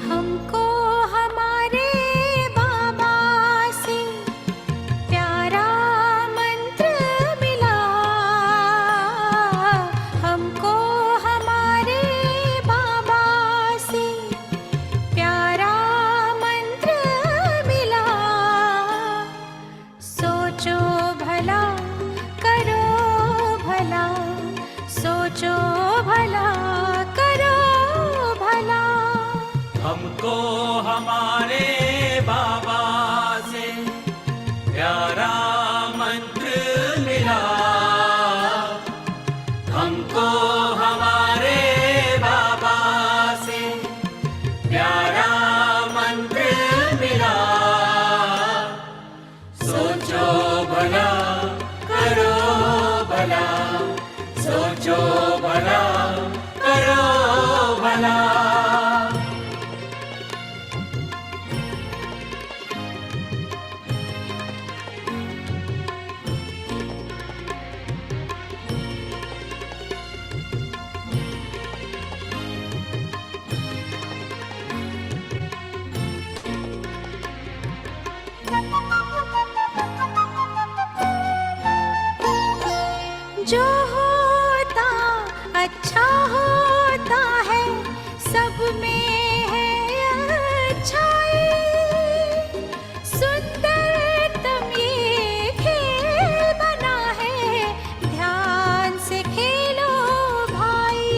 हमको हमारे बाबा से प्यारा मंत्र मिला। हमको हमारे बाबा से प्यारा मंत्र मिला। सोचो भला करो भला, सोचो भला करो भला। हमको हमारे बाबा से प्यारा मंत्र मिला। हमको हमारे बाबा से प्यारा मंत्र मिला। सोचो भला करो भला, सोचो भला करो भला। जो होता अच्छा होता है, सब में है अच्छाई। सुंदरतम ये खेल बना है, ध्यान से खेलो भाई।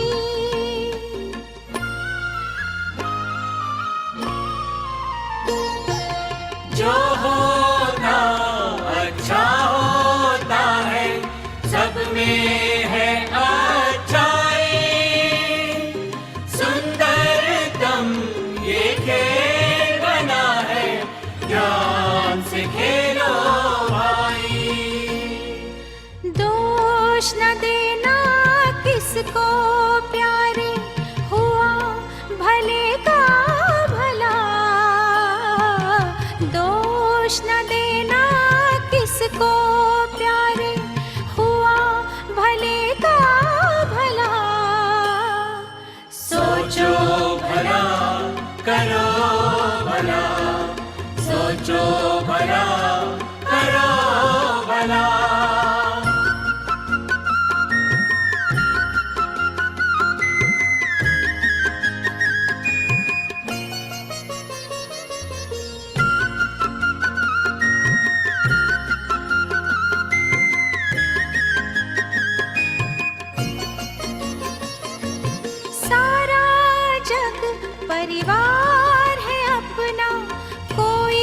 जो होता अच्छा होता है, सब में है अच्छाई। सुंदरतम ये खेल बना है, ध्यान से खेलो भाई। दोष न देना किसको प्यारे, हुआ भले का भला। दोष न देना किसको प्यारे, हुआ भले का भला। सोचो भला करो भला, सोचो भला करो भला। सारा जग परिवार है अपना, कोई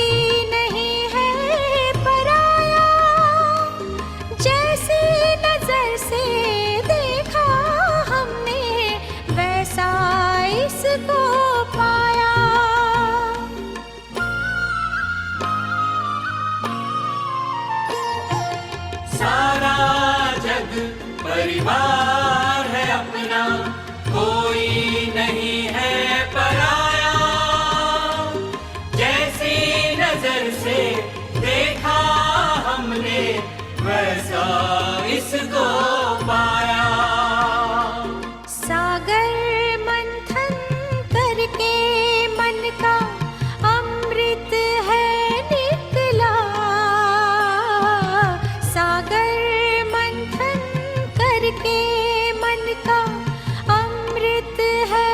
नहीं है पराया। जैसी नजर से देखा हमने, वैसा इसको पाया। सारा जग परिवार है अपना, कोई नहीं है पराया। जैसी नजर से देखा हमने, वैसा इसको पाया। सागर मंथन करके मन का अमृत है निकला। सागर मंथन करके मन का अमृत है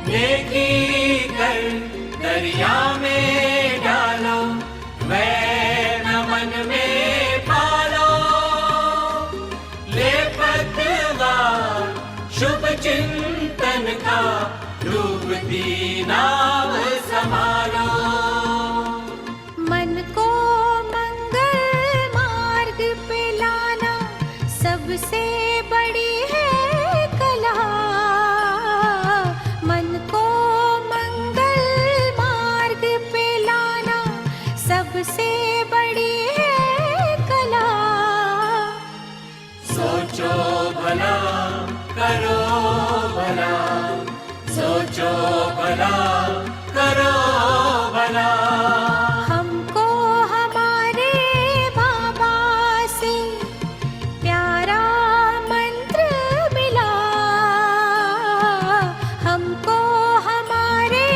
नेकी कर दरिया में डालो, वैर न मन में पालो। ले पतवार शुभ चिंतन का, डूबती नाव संभालो। मन को मंगल मार्ग पे लाना सबसे बड़ी है कला। मन को मंगल मार्ग पे लाना सबसे बड़ी है कला। सोचो भला करो भला, सोचो भला करो भला। हमको हमारे बाबा से प्यारा मंत्र मिला। हमको हमारे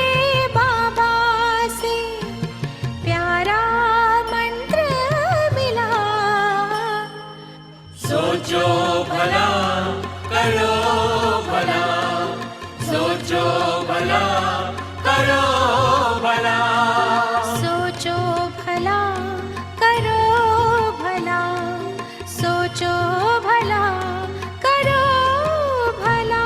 बाबा से प्यारा मंत्र मिला। सोचो भला करो भला, सोचो भला करो भला। सोचो भला करो भला, सोचो भला करो भला।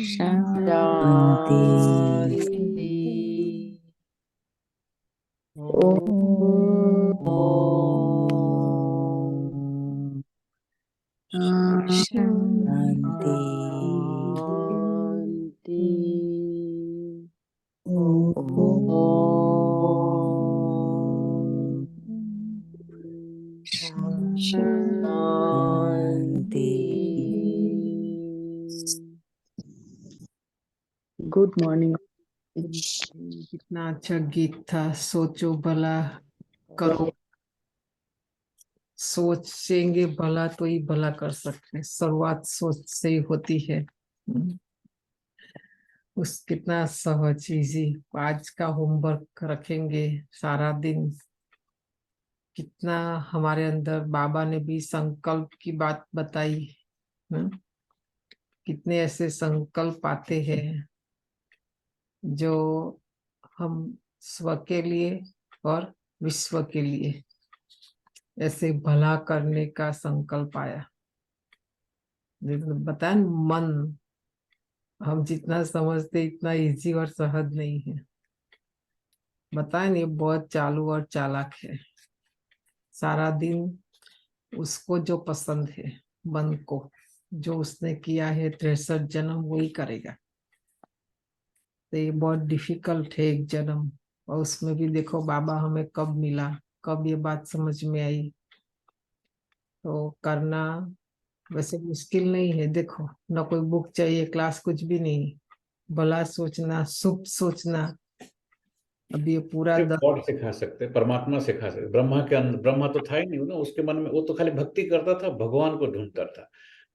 शांति। शांति। Good morning. कितना अच्छा गीत था। सोचो भला करो, सोचेंगे भला तो ही भला कर सकते हैं। शुरुआत सोच से ही होती है। उस कितना सहज इजी। आज का होमवर्क रखेंगे सारा दिन। कितना हमारे अंदर बाबा ने भी संकल्प की बात बताई। कितने ऐसे संकल्प आते हैं जो हम स्व के लिए और विश्व के लिए ऐसे भला करने का संकल्प आया। बताया मन, हम जितना समझते इतना इजी और सहज नहीं है। बताए नहीं, बहुत चालू और चालाक है। सारा दिन उसको जो पसंद है, मन को जो उसने किया है 63 जन्म वही करेगा। तो ये बहुत डिफिकल्ट है एक जन्म। और उसमें भी देखो बाबा हमें कब मिला, कब ये बात समझ में आई। तो करना वैसे मुश्किल नहीं है। देखो ना कोई बुक चाहिए, क्लास कुछ भी नहीं। भला सोचना, शुभ सोचना। अब ये पूरा गॉड सिखा सकते, परमात्मा सिखा सकते। ब्रह्मा के अंदर, ब्रह्मा तो था ही नहीं ना उसके मन में। वो तो खाली भक्ति करता था, भगवान को ढूंढता था।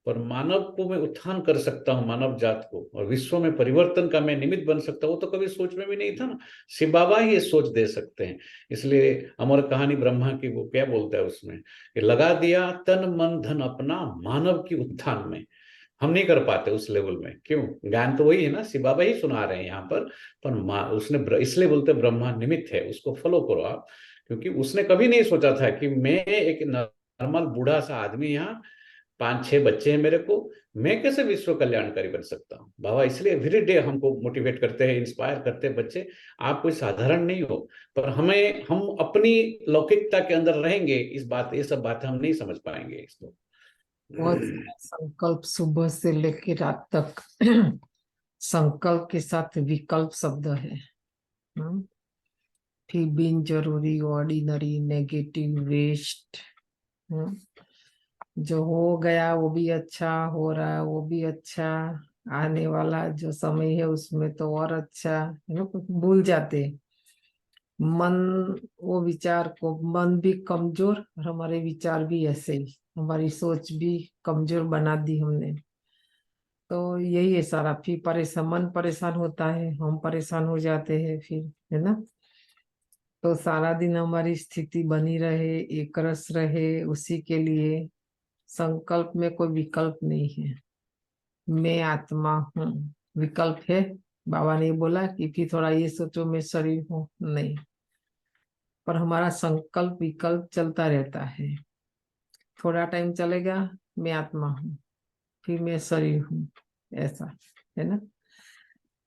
पर मानव को मैं उत्थान कर सकता हूँ, मानव जात को, और विश्व में परिवर्तन का मैं निमित्त बन सकता हूँ, वो तो कभी सोच में भी नहीं था ना। शिव बाबा ही ये सोच दे सकते हैं। इसलिए अमर कहानी ब्रह्मा की, वो क्या बोलता है उसमें कि लगा दिया तन मन धन अपना मानव की उत्थान में। हम नहीं कर पाते उस लेवल में। क्यों? ज्ञान तो वही है ना, शिव बाबा ही सुना रहे हैं यहाँ पर उसने इसलिए बोलते ब्रह्मा निमित्त है, उसको फॉलो करो आप। क्योंकि उसने कभी नहीं सोचा था कि मैं एक नॉर्मल बूढ़ा सा आदमी, यहाँ 5-6 बच्चे हैं मेरे को, मैं कैसे विश्व कल्याणकारी बन सकता हूँ। बाबा इसलिए एवरी डे हमको मोटिवेट करते हैं, इंस्पायर करते हैं, बच्चे आप कोई साधारण नहीं हो। पर हम अपनी लौकिकता के अंदर रहेंगे, इस बात, ये सब बातें हम नहीं समझ पाएंगे इसको। बहुत संकल्प सुबह से लेकर रात तक संकल्प के साथ विकल्प शब्द है। फिर बिन जरूरी, ऑर्डिनरी, नेगेटिव, वेस्ट। जो हो गया वो भी अच्छा, हो रहा है वो भी अच्छा, आने वाला जो समय है उसमें तो और अच्छा। भूल जाते मन, वो विचार को। मन भी कमजोर और हमारे विचार भी ऐसे ही, हमारी सोच भी कमजोर बना दी हमने। तो यही है सारा। फिर परेशान, मन परेशान होता है, हम परेशान हो जाते हैं फिर, है ना। तो सारा दिन हमारी स्थिति बनी रहे, एक रस रहे, उसी के लिए संकल्प में कोई विकल्प नहीं है। मैं आत्मा हूँ, विकल्प है। बाबा ने बोला कि फिर थोड़ा ये सोचो मैं शरीर हूँ, नहीं। पर हमारा संकल्प विकल्प चलता रहता है। थोड़ा टाइम चलेगा, मैं आत्मा हूँ, फिर मैं शरीर हूँ, ऐसा, है ना।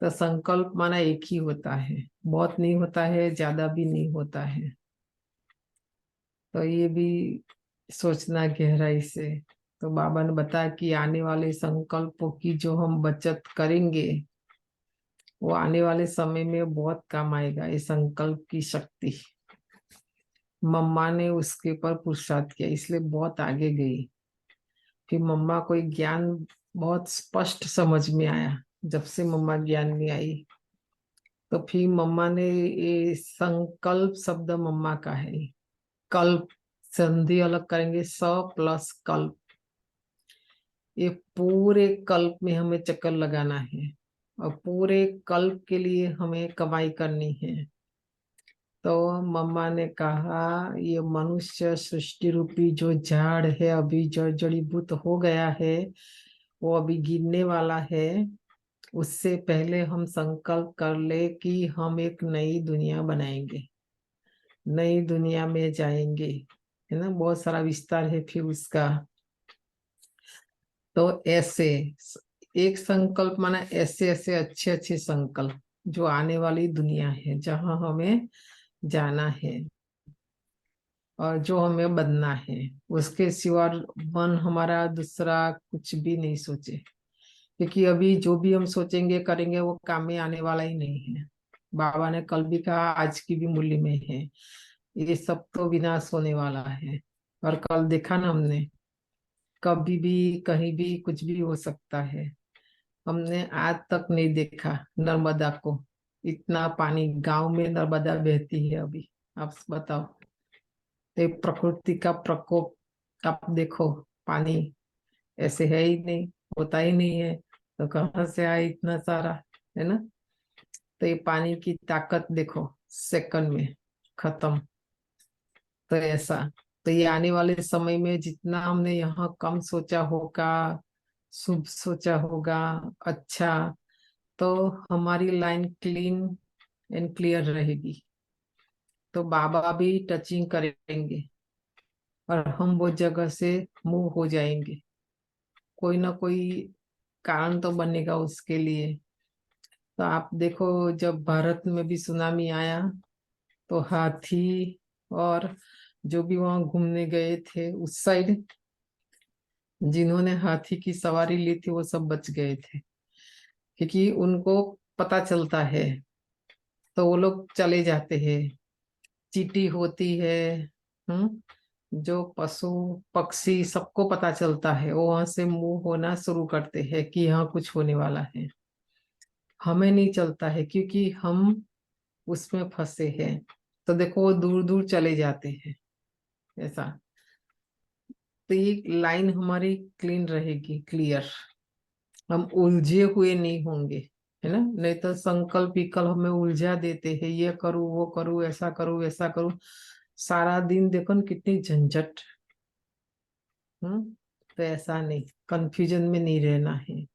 तो संकल्प माना एक ही होता है, बहुत नहीं होता है, ज्यादा भी नहीं होता है। तो ये भी सोचना गहराई से। तो बाबा ने बताया कि आने वाले संकल्पों की जो हम बचत करेंगे, वो आने वाले समय में बहुत काम आएगा, ये संकल्प की शक्ति। मम्मा ने उसके ऊपर पुरुषार्थ किया, इसलिए बहुत आगे गई। फिर मम्मा को एक ज्ञान बहुत स्पष्ट समझ में आया, जब से मम्मा ज्ञान में आई। तो फिर मम्मा ने ये संकल्प शब्द मम्मा का है। कल्प, संधि अलग करेंगे, स प्लस कल्प। ये पूरे कल्प में हमें चक्कर लगाना है, और पूरे कल्प के लिए हमें कमाई करनी है। तो मम्मा ने कहा ये मनुष्य सृष्टि रूपी जो झाड़ है, अभी जो जड़ीभूत हो गया है, वो अभी गिरने वाला है। उससे पहले हम संकल्प कर ले कि हम एक नई दुनिया बनाएंगे, नई दुनिया में जाएंगे, है ना। बहुत सारा विस्तार है फिर उसका। तो ऐसे एक संकल्प माना ऐसे ऐसे अच्छे अच्छे संकल्प जो आने वाली दुनिया है, जहां हमें जाना है और जो हमें बनना है। उसके सिवा मन हमारा दूसरा कुछ भी नहीं सोचे, क्योंकि अभी जो भी हम सोचेंगे करेंगे वो काम में आने वाला ही नहीं है। बाबा ने कल भी कहा, आज की भी मूल्य में है, ये सब तो विनाश होने वाला है। और कल देखा ना हमने, कभी भी कहीं भी कुछ भी हो सकता है। हमने आज तक नहीं देखा नर्मदा को, इतना पानी गांव में नर्मदा बहती है अभी। आप बताओ, तो प्रकृति का प्रकोप आप देखो, पानी ऐसे है ही नहीं, होता ही नहीं है, तो कहाँ से आए इतना सारा, है ना। तो ये पानी की ताकत देखो, सेकंड में खत्म। तो ऐसा, तो ये आने वाले समय में जितना हमने यहाँ कम सोचा होगा, शुभ सोचा होगा, अच्छा, तो हमारी लाइन क्लीन एंड क्लियर रहेगी। तो बाबा भी टचिंग करेंगे और हम वो जगह से मूव हो जाएंगे। कोई ना कोई कारण तो बनेगा उसके लिए। तो आप देखो, जब भारत में भी सुनामी आया, तो हाथी और जो भी वहां घूमने गए थे उस साइड, जिन्होंने हाथी की सवारी ली थी, वो सब बच गए थे, क्योंकि उनको पता चलता है, तो वो लोग चले जाते हैं। चींटी होती है, जो पशु पक्षी सबको पता चलता है, वो वहां से मूव होना शुरू करते हैं कि यहाँ कुछ होने वाला है। हमें नहीं चलता है क्योंकि हम उसमें फंसे हैं। तो देखो वो दूर दूर चले जाते हैं, ऐसा। तो ये लाइन हमारी क्लीन रहेगी, क्लियर। हम उलझे हुए नहीं होंगे, है ना। नहीं तो संकल्प विकल्प हमें उलझा देते हैं, ये करूँ वो करूँ, ऐसा करूँ वैसा करूँ। सारा दिन देखो न कितनी झंझट। तो ऐसा नहीं, कंफ्यूजन में नहीं रहना है।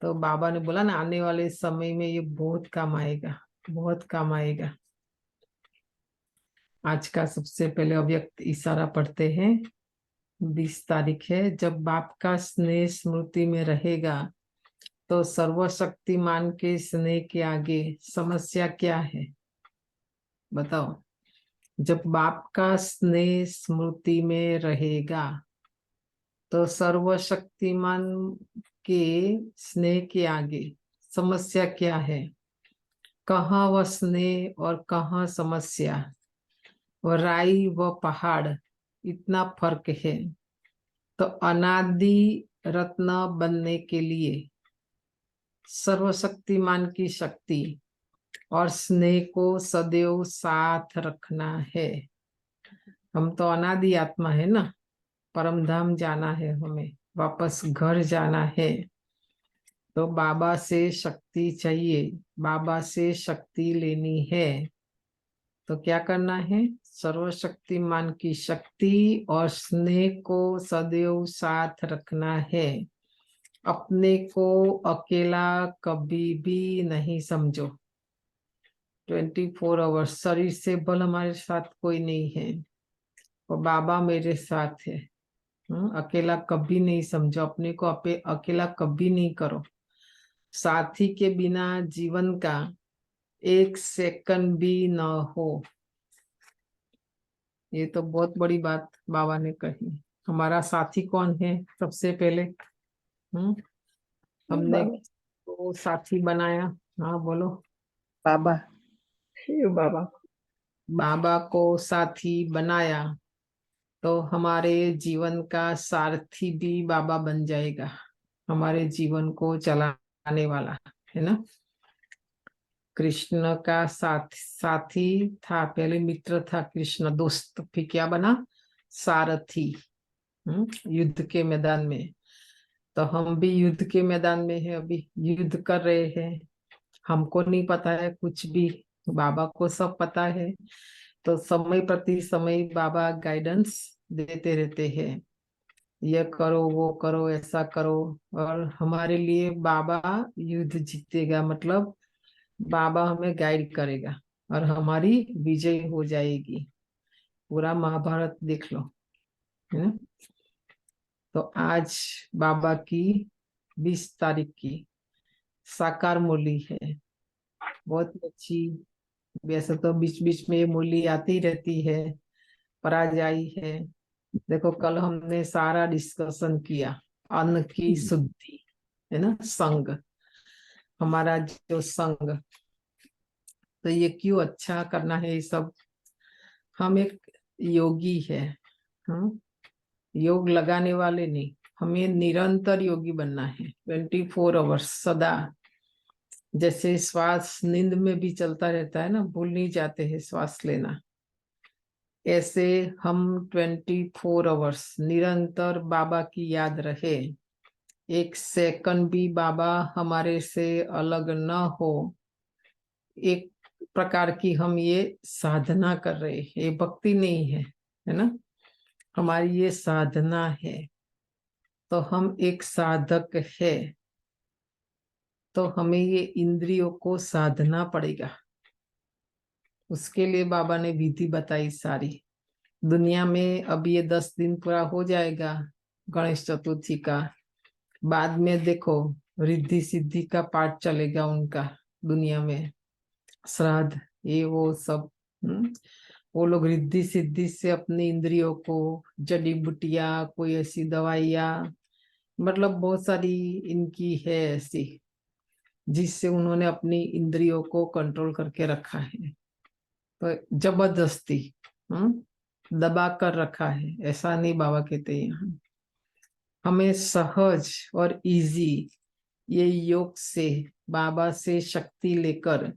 तो बाबा ने बोला ना, आने वाले समय में ये बहुत काम आएगा, बहुत काम आएगा। आज का सबसे पहले अव्यक्त इशारा पढ़ते हैं। 20 तारीख है। जब बाप का स्नेह स्मृति में रहेगा, तो सर्वशक्तिमान के स्नेह के आगे समस्या क्या है, बताओ। जब बाप का स्नेह स्मृति में रहेगा, तो सर्वशक्तिमान के स्नेह के आगे समस्या क्या है। कहाँ वह स्नेह और कहाँ समस्या। व राई व पहाड़, इतना फर्क है। तो अनादि रत्न बनने के लिए सर्वशक्तिमान की शक्ति और स्नेह को सदैव साथ रखना है। हम तो अनादि आत्मा है ना, परम धाम जाना है, हमें वापस घर जाना है। तो बाबा से शक्ति चाहिए, बाबा से शक्ति लेनी है, तो क्या करना है? सर्वशक्तिमान की शक्ति और स्नेह को सदैव साथ रखना है। अपने को अकेला कभी भी नहीं समझो। 24 आवर्स शरीर से बल हमारे साथ कोई नहीं है और बाबा मेरे साथ है। अकेला कभी नहीं समझो, अपने को अकेला कभी नहीं करो। साथी के बिना जीवन का 1 सेकंड भी न हो। ये तो बहुत बड़ी बात बाबा ने कही। हमारा साथी कौन है? सबसे पहले हमने तो साथी बनाया। हाँ बोलो। बाबा। बाबा, बाबा को साथी बनाया तो हमारे जीवन का सारथी भी बाबा बन जाएगा, हमारे जीवन को चलाने वाला, है ना। कृष्ण का साथी था, पहले मित्र था कृष्ण, दोस्त, फिर क्या बना? सारथी। युद्ध के मैदान में। तो हम भी युद्ध के मैदान में है, अभी युद्ध कर रहे हैं। हमको नहीं पता है कुछ भी, बाबा को सब पता है। तो समय प्रति समय बाबा गाइडेंस देते रहते हैं, ये करो वो करो ऐसा करो, और हमारे लिए बाबा युद्ध जीतेगा, मतलब बाबा हमें गाइड करेगा और हमारी विजय हो जाएगी। पूरा महाभारत देख लो, है ना। तो आज बाबा की 20 तारीख की साकार मुरली है, बहुत अच्छी। वैसे तो बीच बीच में ये मुरली आती रहती है, पर आज आई है। देखो कल हमने सारा डिस्कशन किया, अन्न की शुद्धि, है ना, संग, हमारा जो संग, तो ये क्यों अच्छा करना है ये सब। हम एक योगी है, योग लगाने वाले नहीं, हमें निरंतर योगी बनना है। 24 आवर्स सदा। जैसे श्वास नींद में भी चलता रहता है ना, भूल नहीं जाते हैं श्वास लेना, ऐसे हम 24 आवर्स निरंतर बाबा की याद रहे। 1 सेकंड भी बाबा हमारे से अलग न हो। एक प्रकार की हम ये साधना कर रहे हैं, ये भक्ति नहीं है, है ना, हमारी ये साधना है। तो हम एक साधक है, तो हमें ये इंद्रियों को साधना पड़ेगा। उसके लिए बाबा ने विधि बताई सारी। दुनिया में अब ये 10 दिन पूरा हो जाएगा गणेश चतुर्थी का, बाद में देखो रिद्धि सिद्धि का पाठ चलेगा उनका दुनिया में, श्राद्ध ये वो सब। वो लोग रिद्धि सिद्धि से अपनी इंद्रियों को, जड़ी बूटियां, कोई ऐसी दवाइयाँ, मतलब बहुत सारी इनकी है ऐसी, जिससे उन्होंने अपनी इंद्रियों को कंट्रोल करके रखा है। तो जबरदस्ती दबा कर रखा है, ऐसा नहीं बाबा कहते यहाँ। हमें सहज और इजी ये योग से, बाबा से शक्ति लेकर,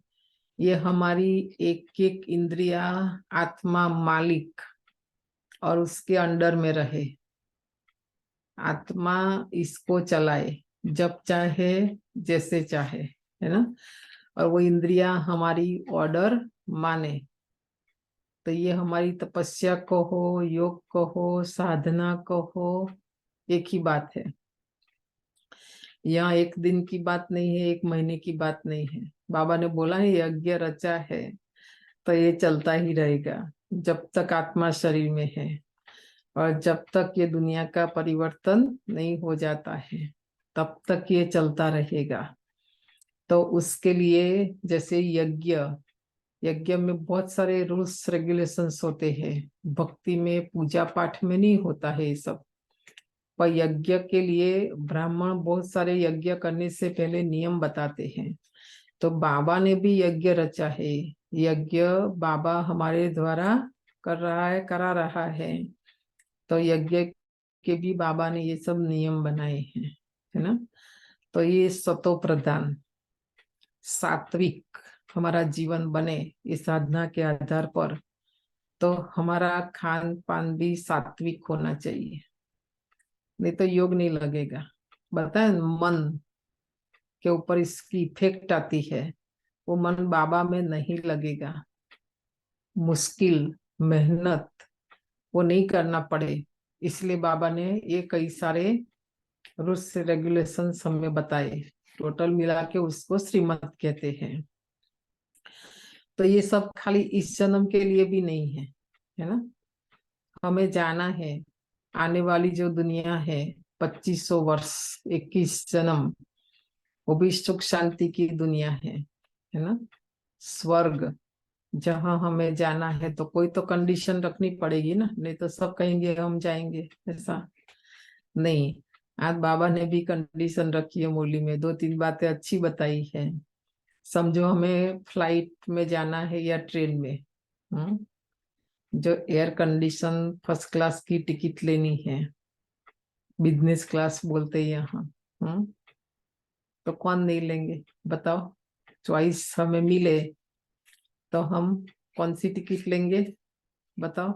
ये हमारी एक एक इंद्रिया आत्मा मालिक और उसके अंडर में रहे। आत्मा इसको चलाए जब चाहे जैसे चाहे, है ना, और वो इंद्रिया हमारी ऑर्डर माने। तो ये हमारी तपस्या को हो, योग को हो, साधना को हो, एक ही बात है। यहाँ 1 दिन की बात नहीं है, 1 महीने की बात नहीं है। बाबा ने बोला है यज्ञ रचा है तो ये चलता ही रहेगा जब तक आत्मा शरीर में है, और जब तक ये दुनिया का परिवर्तन नहीं हो जाता है तब तक ये चलता रहेगा। तो उसके लिए जैसे यज्ञ में बहुत सारे रूल्स रेगुलेशंस होते हैं, भक्ति में पूजा पाठ में नहीं होता है ये सब। पर यज्ञ के लिए ब्राह्मण बहुत सारे यज्ञ करने से पहले नियम बताते हैं। तो बाबा ने भी यज्ञ रचा है, यज्ञ बाबा हमारे द्वारा कर रहा है, करा रहा है। तो यज्ञ के भी बाबा ने ये सब नियम बनाए हैं, है ना। तो ये सतो प्रधान सात्विक हमारा जीवन बने इस साधना के आधार पर, तो हमारा खान पान भी सात्विक होना चाहिए, नहीं तो योग नहीं लगेगा। बताए मन के ऊपर इसकी इफेक्ट आती है, वो मन बाबा में नहीं लगेगा। मुश्किल मेहनत वो नहीं करना पड़े, इसलिए बाबा ने ये कई सारे रूल्स रेगुलेशन हमें बताए। टोटल मिला के उसको श्रीमत कहते हैं। तो ये सब खाली इस जन्म के लिए भी नहीं है ना। हमें जाना है, आने वाली जो दुनिया है 2500 वर्ष, 21 जन्म, वो भी सुख शांति की दुनिया है ना। स्वर्ग जहां हमें जाना है तो कोई तो कंडीशन रखनी पड़ेगी ना, नहीं तो सब कहेंगे हम जाएंगे, ऐसा नहीं। आज बाबा ने भी कंडीशन रखी है, मुरली में 2-3 बातें अच्छी बताई है। समझो हमें फ्लाइट में जाना है या ट्रेन में, जो एयर कंडीशन फर्स्ट क्लास की टिकट लेनी है, बिजनेस क्लास बोलते हैं यहाँ, तो कौन नहीं लेंगे बताओ। चॉइस हमें मिले तो हम कौन सी टिकट लेंगे बताओ।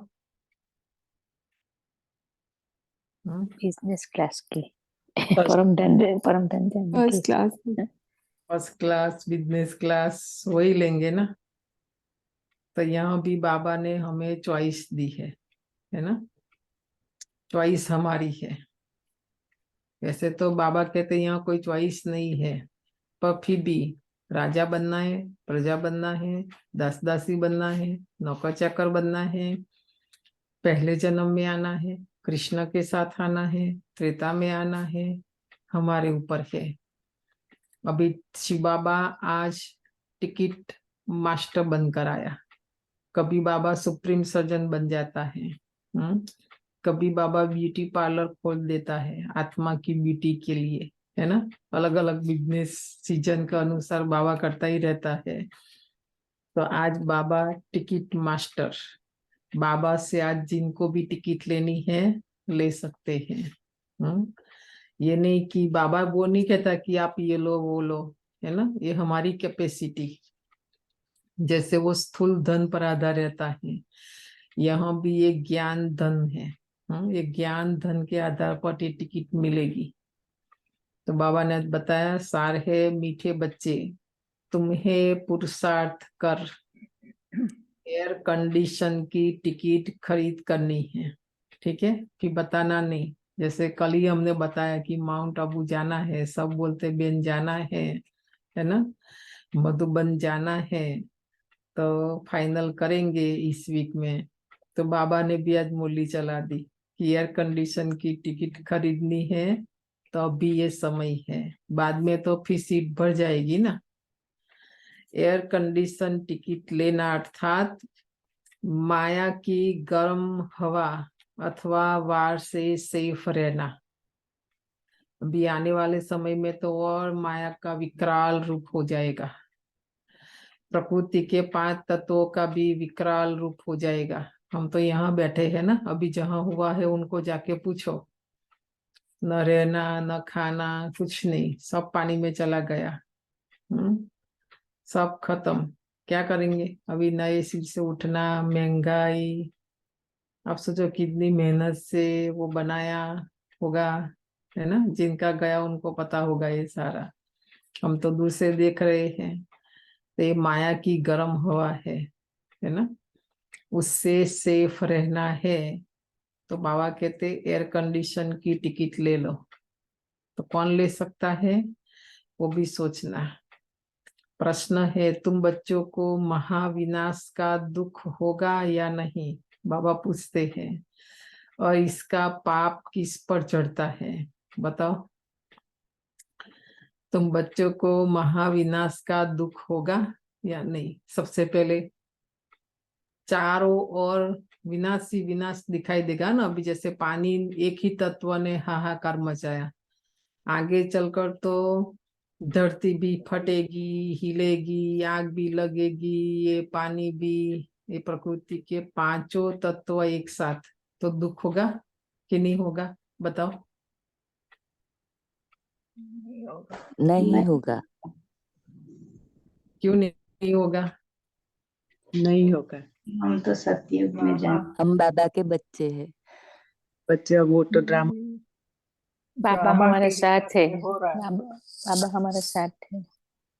बिजनेस क्लास की परम धन जाने की फर्स्ट क्लास बिजनेस क्लास वही लेंगे ना। तो यहाँ भी बाबा ने हमें चॉइस दी है ना। चॉइस हमारी है। वैसे तो बाबा कहते हैं यहाँ कोई चॉइस नहीं है, पर फिर भी राजा बनना है, प्रजा बनना है, दास दासी बनना है, नौकर चाकर बनना है, पहले जन्म में आना है, कृष्ण के साथ आना है, त्रेता में आना है, हमारे ऊपर है। अभी शिव बाबा आज टिकट मास्टर बनकर आया, कभी बाबा सुप्रीम सर्जन बन जाता है, कभी बाबा ब्यूटी पार्लर खोल देता है आत्मा की ब्यूटी के लिए, है ना। अलग अलग बिजनेस सीजन के अनुसार बाबा करता ही रहता है। तो आज बाबा टिकट मास्टर, बाबा से आज जिनको भी टिकट लेनी है ले सकते हैं। ये नहीं कि बाबा वो नहीं कहता कि आप ये लो वो लो, है ना। ये हमारी कैपेसिटी, जैसे वो स्थूल धन पर आधार रहता है, यहाँ भी ये ज्ञान धन है। ये ज्ञान धन के आधार पर ये टिकट मिलेगी। तो बाबा ने बताया, सार है मीठे बच्चे, तुम्हें पुरुषार्थ कर एयर कंडीशन की टिकट खरीद करनी है, ठीक है। फिर बताना नहीं, जैसे कल ही हमने बताया कि माउंट आबू जाना है, सब बोलते बेन जाना है ना। मधुबन जाना है, तो फाइनल करेंगे इस वीक में। तो बाबा ने भी आज मूली चला दी कि एयर कंडीशन की टिकट खरीदनी है तो अभी ये समय है, बाद में तो फिर सीट भर जाएगी ना। एयर कंडीशन टिकट लेना अर्थात माया की गर्म हवा अथवा वार से सेफ रहना। अभी आने वाले समय में तो और माया का विकराल रूप हो जाएगा, प्रकृति के 5 तत्वों का भी विकराल रूप हो जाएगा। हम तो यहाँ बैठे हैं ना, अभी जहाँ हुआ है उनको जाके पूछो, न रहना न खाना कुछ नहीं, सब पानी में चला गया, सब खत्म। क्या करेंगे अभी, नए सिर से उठना, महंगाई, आप सोचो कितनी मेहनत से वो बनाया होगा, है ना। जिनका गया उनको पता होगा ये सारा, हम तो दूर से देख रहे हैं। तो ये माया की गर्म हवा है ना, उससे सेफ रहना है। तो बाबा कहते एयर कंडीशन की टिकट ले लो। तो कौन ले सकता है वो भी सोचना। प्रश्न है, तुम बच्चों को महाविनाश का दुख होगा या नहीं, बाबा पूछते हैं। और इसका पाप किस पर चढ़ता है बताओ। तुम बच्चों को महाविनाश का दुख होगा या नहीं। सबसे पहले चारों ओर विनाश ही विनाश दिखाई देगा ना। अभी जैसे पानी, एक ही तत्व ने हाहाकार मचाया, आगे चलकर तो धरती भी फटेगी, हिलेगी, आग भी लगेगी, ये पानी भी, ये प्रकृति के 5 तत्व एक साथ, तो दुख होगा कि नहीं होगा बताओ। नहीं होगा। क्यों नहीं होगा। नहीं होगा। हम तो सतयुग में जाएं। हम बाबा के बच्चे हैं। बच्चे अब वो तो ड्रामा बाबा बाबा हमारे के साथ है। हो रहा है। बाबा बाबा हमारे साथ है।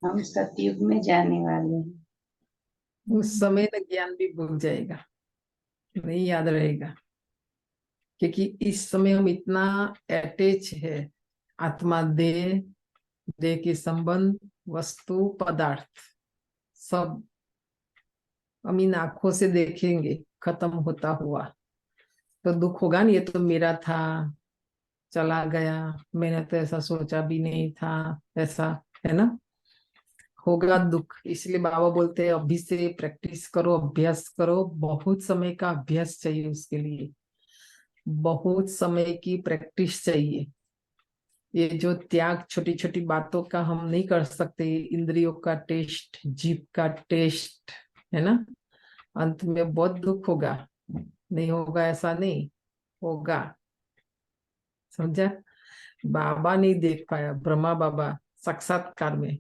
हम सतयुग में जाने वाले हैं। उस समय न ज्ञान भी भूल जाएगा, नहीं याद रहेगा, क्योंकि इस समय हम इतना अटैच है आत्मा देह, देह के संबंध, वस्तु, पदार्थ, सब हम इन आंखों से देखेंगे खत्म होता हुआ, तो दुख होगा नहीं। ये तो मेरा था, चला गया, मैंने तो ऐसा सोचा भी नहीं था, ऐसा है ना, होगा दुख। इसलिए बाबा बोलते हैं अभी से प्रैक्टिस करो, अभ्यास करो। बहुत समय का अभ्यास चाहिए उसके लिए, बहुत समय की प्रैक्टिस चाहिए। ये जो त्याग छोटी छोटी बातों का हम नहीं कर सकते, इंद्रियों का टेस्ट, जीभ का टेस्ट, है ना, अंत में बहुत दुख होगा। नहीं होगा ऐसा नहीं होगा, समझा। बाबा नहीं देख पाया, ब्रह्मा बाबा साक्षात्कार में,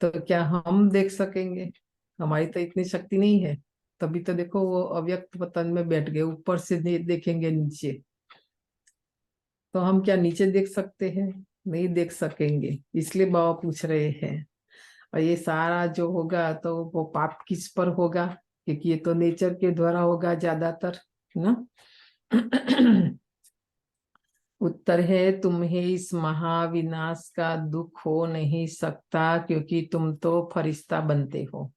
तो क्या हम देख सकेंगे? हमारी तो इतनी शक्ति नहीं है। तभी तो देखो वो अव्यक्त पतन में बैठ गए, ऊपर से देखेंगे नीचे, तो हम क्या नीचे देख सकते हैं? नहीं देख सकेंगे। इसलिए बाबा पूछ रहे हैं। और ये सारा जो होगा तो वो पाप किस पर होगा? क्योंकि ये तो नेचर के द्वारा होगा ज्यादातर, ना। उत्तर है, तुम्हें इस महाविनाश का दुख हो नहीं सकता, क्योंकि तुम तो फरिश्ता बनते हो।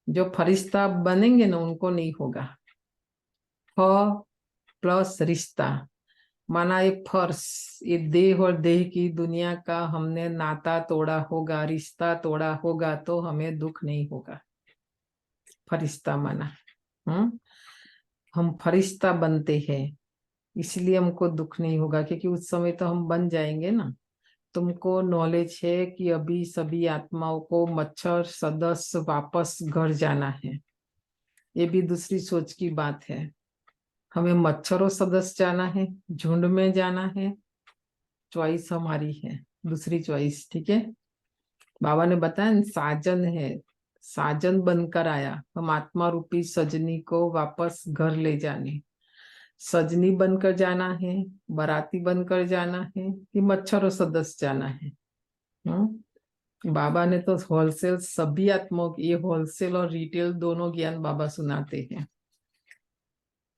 जो फरिश्ता बनेंगे ना उनको नहीं होगा। फ प्लस रिश्ता, माना ये फर्श, ये देह और देह की दुनिया का हमने नाता तोड़ा होगा, रिश्ता तोड़ा होगा, तो हमें दुख नहीं होगा। फरिश्ता माना, हम फरिश्ता बनते हैं, इसलिए हमको दुख नहीं होगा, क्योंकि उस समय तो हम बन जाएंगे ना। तुमको नॉलेज है कि अभी सभी आत्माओं को मच्छर सदस्य वापस घर जाना है। ये भी दूसरी सोच की बात है। हमें मच्छरों सदस्य जाना है, झुंड में जाना है, चॉइस हमारी है, दूसरी चॉइस, ठीक है। बाबा ने बताया साजन है, साजन बनकर आया, हम आत्मा रूपी सजनी को वापस घर ले जाने। सजनी बनकर जाना है, बाराती बनकर जाना है, कि मच्छरों सदस्य जाना है? बाबा ने तो होलसेल सभी आत्माओं, ये होलसेल और रिटेल दोनों ज्ञान बाबा सुनाते हैं।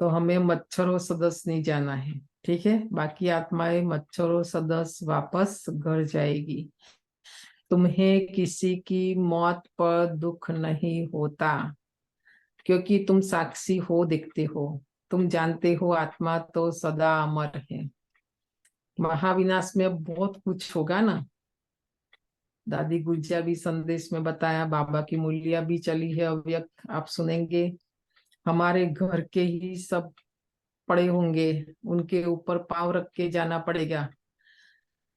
तो हमें मच्छरों सदस्य नहीं जाना है, ठीक है। बाकी आत्माएं मच्छरों सदस्य वापस घर जाएगी। तुम्हें किसी की मौत पर दुख नहीं होता, क्योंकि तुम साक्षी हो, देखते हो, तुम जानते हो आत्मा तो सदा अमर है। महाविनाश में बहुत कुछ होगा ना। दादी गुलजा भी संदेश में बताया, बाबा की मूल्य भी चली है अव्यक्त, आप सुनेंगे। हमारे घर के ही सब पड़े होंगे, उनके ऊपर पांव रख के जाना पड़ेगा।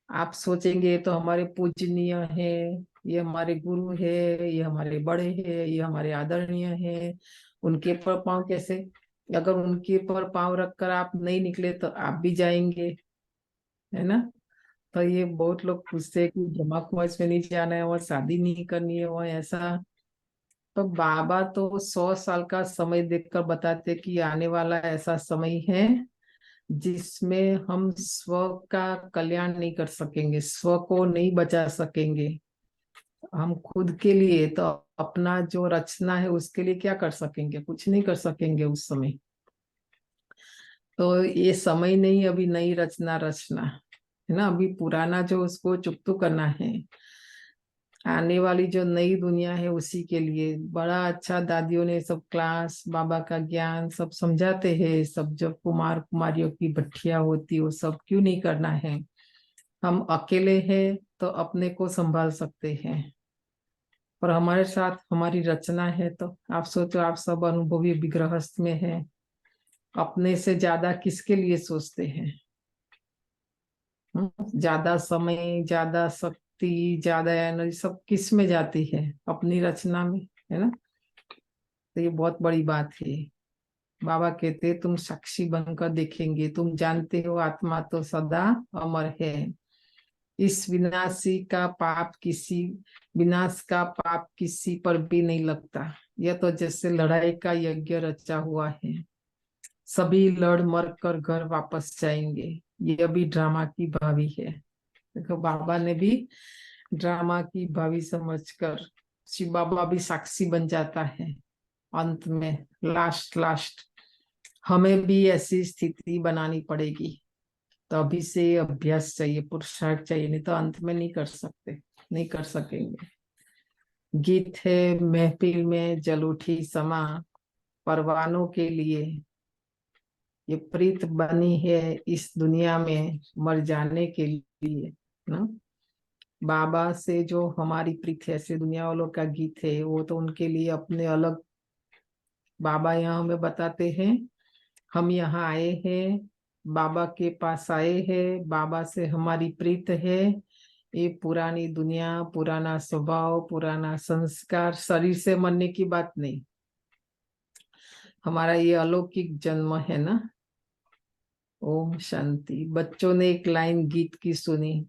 आप सोचेंगे तो हमारे पूजनीय है, ये हमारे गुरु है, ये हमारे बड़े हैं, ये हमारे आदरणीय है, उनके पर पांव कैसे? अगर उनके पर पांव रखकर आप नहीं निकले तो आप भी जाएंगे, है ना। तो ये बहुत लोग पूछते हैं कि जमा कुआं में नहीं जाना है और शादी नहीं करनी है और ऐसा। तो बाबा तो 100 साल का समय देखकर बताते कि आने वाला ऐसा समय है जिसमें हम स्व का कल्याण नहीं कर सकेंगे, स्व को नहीं बचा सकेंगे। हम खुद के लिए तो अपना जो रचना है उसके लिए क्या कर सकेंगे? कुछ नहीं कर सकेंगे उस समय। तो ये समय नहीं अभी नई रचना रचना, है ना। अभी पुराना जो उसको चुकतू करना है, आने वाली जो नई दुनिया है उसी के लिए। बड़ा अच्छा दादियों ने सब क्लास, बाबा का ज्ञान सब समझाते हैं। सब जो कुमार कुमारियों की भट्टियां होती वो सब क्यों नहीं करना है। हम अकेले हैं तो अपने को संभाल सकते हैं, और हमारे साथ हमारी रचना है। तो आप सोचो, आप सब अनुभवी विग्रहस्थ में हैं, अपने से ज्यादा किसके लिए सोचते हैं? ज्यादा समय, ज्यादा शक्ति, ज्यादा एनर्जी सब किस में जाती है? अपनी रचना में, है ना। तो ये बहुत बड़ी बात है। बाबा कहते तुम साक्षी बनकर देखेंगे, तुम जानते हो आत्मा तो सदा अमर है। इस विनाश का पाप किसी पर भी नहीं लगता। यह तो जैसे लड़ाई का यज्ञ रचा हुआ है, सभी लड़ मर कर घर वापस जाएंगे। ये भी ड्रामा की भाभी है। देखो बाबा ने भी ड्रामा की भावी समझकर शिव बाबा भी साक्षी बन जाता है अंत में। लास्ट हमें भी ऐसी स्थिति बनानी पड़ेगी। तो अभी से अभ्यास चाहिए, पुरुषार्थ चाहिए, नहीं तो अंत में नहीं कर सकते, नहीं कर सकेंगे। गीत है महफिल में जल उठी समा, परवानों के लिए ये प्रीत बनी है इस दुनिया में मर जाने के लिए ना। बाबा से जो हमारी प्रीत है, ऐसे दुनिया वालों का गीत है, वो तो उनके लिए अपने अलग। बाबा यहाँ हमें बताते हैं हम यहाँ आए हैं, बाबा के पास आए हैं, बाबा से हमारी प्रीत है। ये पुरानी दुनिया, पुराना स्वभाव, पुराना संस्कार, शरीर से मरने की बात नहीं। हमारा ये अलौकिक जन्म है ना। ओम शांति। बच्चों ने एक लाइन गीत की सुनी,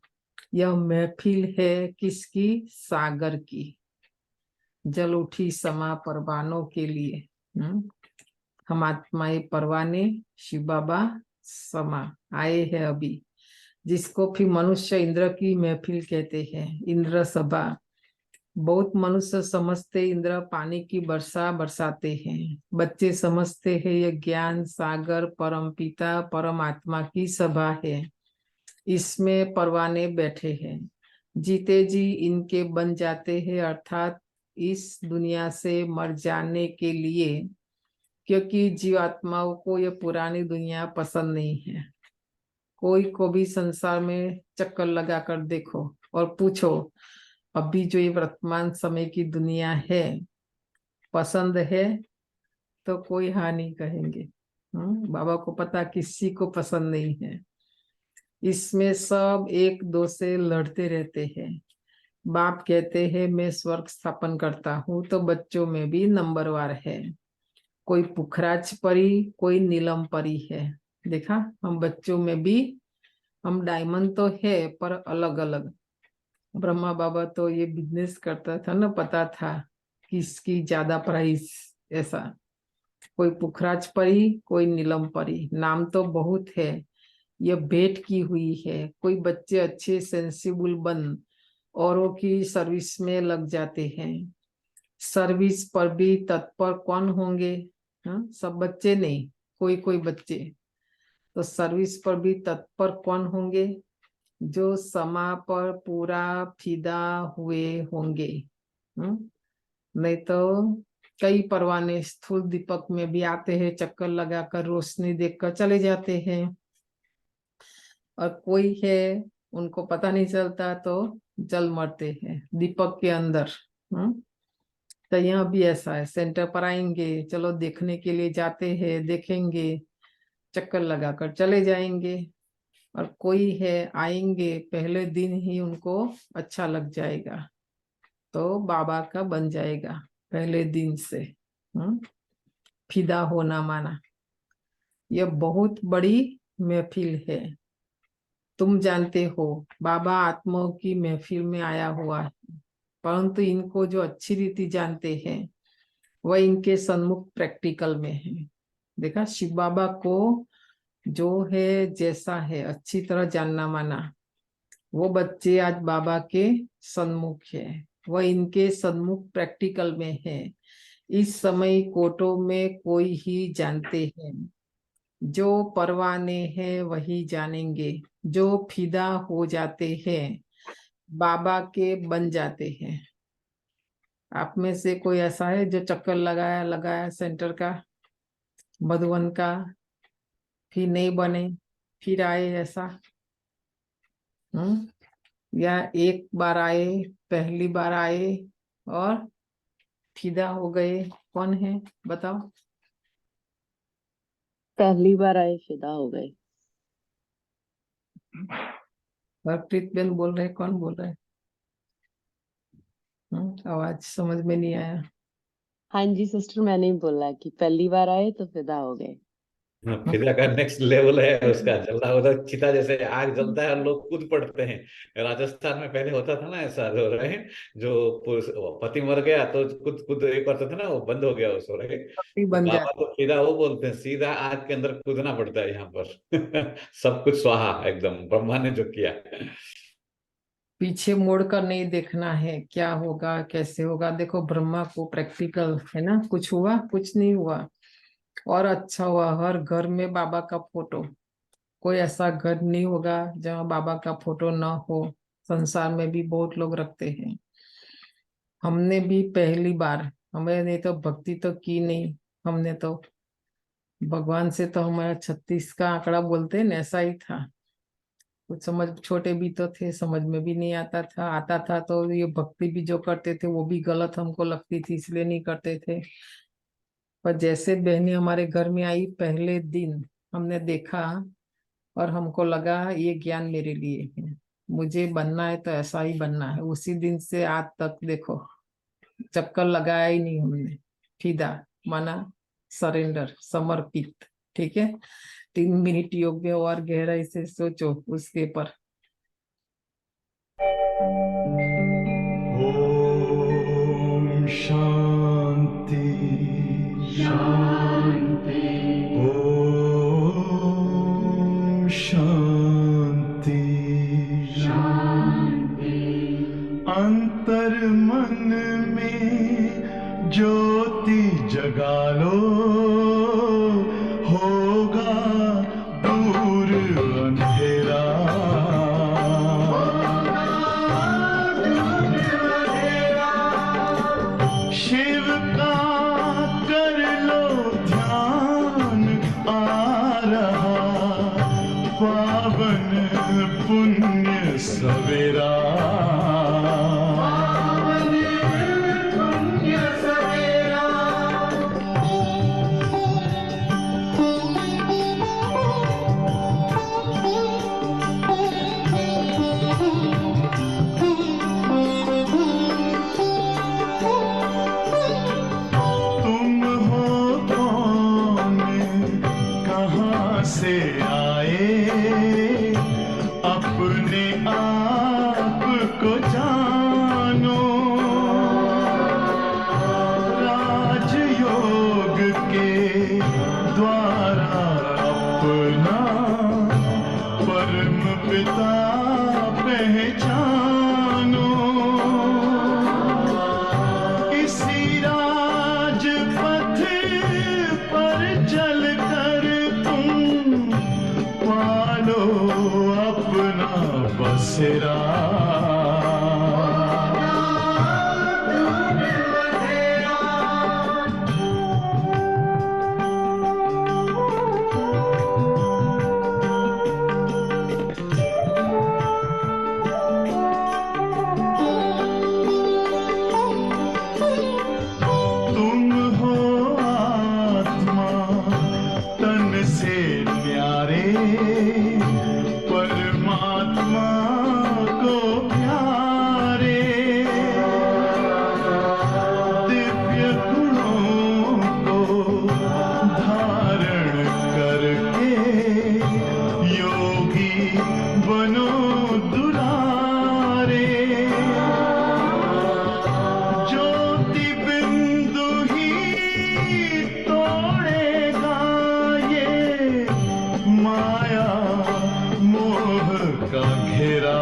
यह महफिल है किसकी? सागर की। जल उठी समा परवानों के लिए। हम आत्माएं परवाने, शिव बाबा समा आए हैं अभी, जिसको फिर मनुष्य इंद्र की महफिल कहते हैं, इंद्र सभा। बहुत मनुष्य समझते इंद्र पानी की वर्षा बरसाते हैं, बच्चे समझते हैं ये ज्ञान सागर परम पिता परमात्मा की सभा है, इसमें परवाने बैठे हैं, जीते जी इनके बन जाते हैं, अर्थात इस दुनिया से मर जाने के लिए। क्योंकि जीवात्माओं को ये पुरानी दुनिया पसंद नहीं है। कोई को भी संसार में चक्कर लगा कर देखो और पूछो अभी जो ये वर्तमान समय की दुनिया है पसंद है, तो कोई हाँ नहीं कहेंगे। बाबा को पता किसी को पसंद नहीं है। इसमें सब एक दो से लड़ते रहते हैं। बाप कहते हैं मैं स्वर्ग स्थापन करता हूँ, तो बच्चों में भी नंबरवार है। कोई पुखराज परी, कोई नीलम परी है। देखा, हम बच्चों में भी हम डायमंड तो है पर अलग अलग। ब्रह्मा बाबा तो ये बिजनेस करता था ना, पता था किसकी ज्यादा प्राइस। ऐसा कोई पुखराज परी, कोई नीलम परी, नाम तो बहुत है, ये भेंट की हुई है। कोई बच्चे अच्छे सेंसिबल बन औरों की सर्विस में लग जाते हैं। सर्विस पर भी तत्पर कौन होंगे? सब बच्चे नहीं, कोई कोई बच्चे। तो सर्विस पर भी तत्पर कौन होंगे? जो समा पर पूरा फिदा हुए होंगे। नहीं तो कई परवाने स्थूल दीपक में भी आते हैं, चक्कर लगाकर रोशनी देखकर चले जाते हैं। और कोई है उनको पता नहीं चलता तो जल मरते हैं दीपक के अंदर। तो यहाँ भी ऐसा है, सेंटर पर आएंगे, चलो देखने के लिए जाते हैं, देखेंगे, चक्कर लगाकर चले जाएंगे। और कोई है आएंगे पहले दिन ही उनको अच्छा लग जाएगा, तो बाबा का बन जाएगा पहले दिन से। फिदा होना माना। यह बहुत बड़ी महफिल है। तुम जानते हो बाबा आत्माओं की महफिल में आया हुआ है, परंतु इनको जो अच्छी रीति जानते हैं वह इनके सन्मुख प्रैक्टिकल में है। देखा, शिव बाबा को जो है जैसा है अच्छी तरह जानना माना, वो बच्चे आज बाबा के सन्मुख है, वह इनके सन्मुख प्रैक्टिकल में है। इस समय कोटों में कोई ही जानते हैं, जो परवाने हैं वही जानेंगे, जो फिदा हो जाते हैं बाबा के बन जाते हैं। आप में से कोई ऐसा है जो चक्कर लगाया सेंटर का, मधुवन का, फिर नहीं बने, फिर आए ऐसा? या एक बार आए, पहली बार आए और फिदा हो गए? कौन है बताओ? पहली बार आए फिदा हो गए। हरप्रीत बेन बोल रहे, कौन बोल रहे? आवाज समझ में नहीं आया। हाँ जी सिस्टर, मैंने ही बोला कि पहली बार आए तो फिदा हो गए। हाँ, फिजा का नेक्स्ट लेवल है उसका, जल रहा उधर चिता जैसे आग जलता है और लोग कूद पड़ते हैं। राजस्थान में पहले होता था ना ऐसा, जो रहे जो पति मर गया तो कूद कूद ये करते थे ना, वो बंद हो गया उस रहे। पति तो बन बाबा जाए। तो सीधा वो बोलते हैं, सीधा आग के अंदर कूदना पड़ता है यहाँ पर। सब कुछ स्वाहा एकदम, ब्रह्मा ने जो किया। पीछे मुड़ कर नहीं देखना है, क्या होगा कैसे होगा। देखो ब्रह्मा को प्रैक्टिकल है ना, कुछ हुआ कुछ नहीं हुआ, और अच्छा हुआ। हर घर में बाबा का फोटो, कोई ऐसा घर नहीं होगा जहाँ बाबा का फोटो ना हो। संसार में भी बहुत लोग रखते हैं। हमने भी पहली बार, हमने तो भक्ति तो की नहीं, हमने तो भगवान से तो हमारा 36 का आंकड़ा बोलते हैं ना, ऐसा ही था। कुछ समझ, छोटे भी तो थे, समझ में भी नहीं आता था, आता था तो ये भक्ति भी जो करते थे वो भी गलत हमको लगती थी, इसलिए नहीं करते थे। पर जैसे बहनें हमारे घर में आई पहले दिन हमने देखा, और हमको लगा ये ज्ञान मेरे लिए है, मुझे बनना है तो ऐसा ही बनना है। उसी दिन से आज तक देखो, चक्कर लगाया ही नहीं हमने। फिदा माना सरेंडर, समर्पित। ठीक है, 3 मिनट योग में और गहराई से सोचो उसके पर। ओम शांति शांति। ओम शांति शांति। अंतर मन में ज्योति जगा लो, होगा दूर अंधेरा। शिव का कर लो ध्यान, आ रहा पावन पुण्य सवेरा। तुम हो कौन, कहाँ से आए, अपने आप को जानो। राजयोग के द्वारा अपना परम पिता पहचानो। इसी राजपथ पर चलकर तुम पालो अपना बसेरा। तुम हो आत्मा तन से न्यारे, परमात्मा को प्यारे। दिव्य गुणों को धारण करके योगी बनो दुलारे। ज्योति बिंदु ही तोड़ेगा ये माया मोह का घेरा।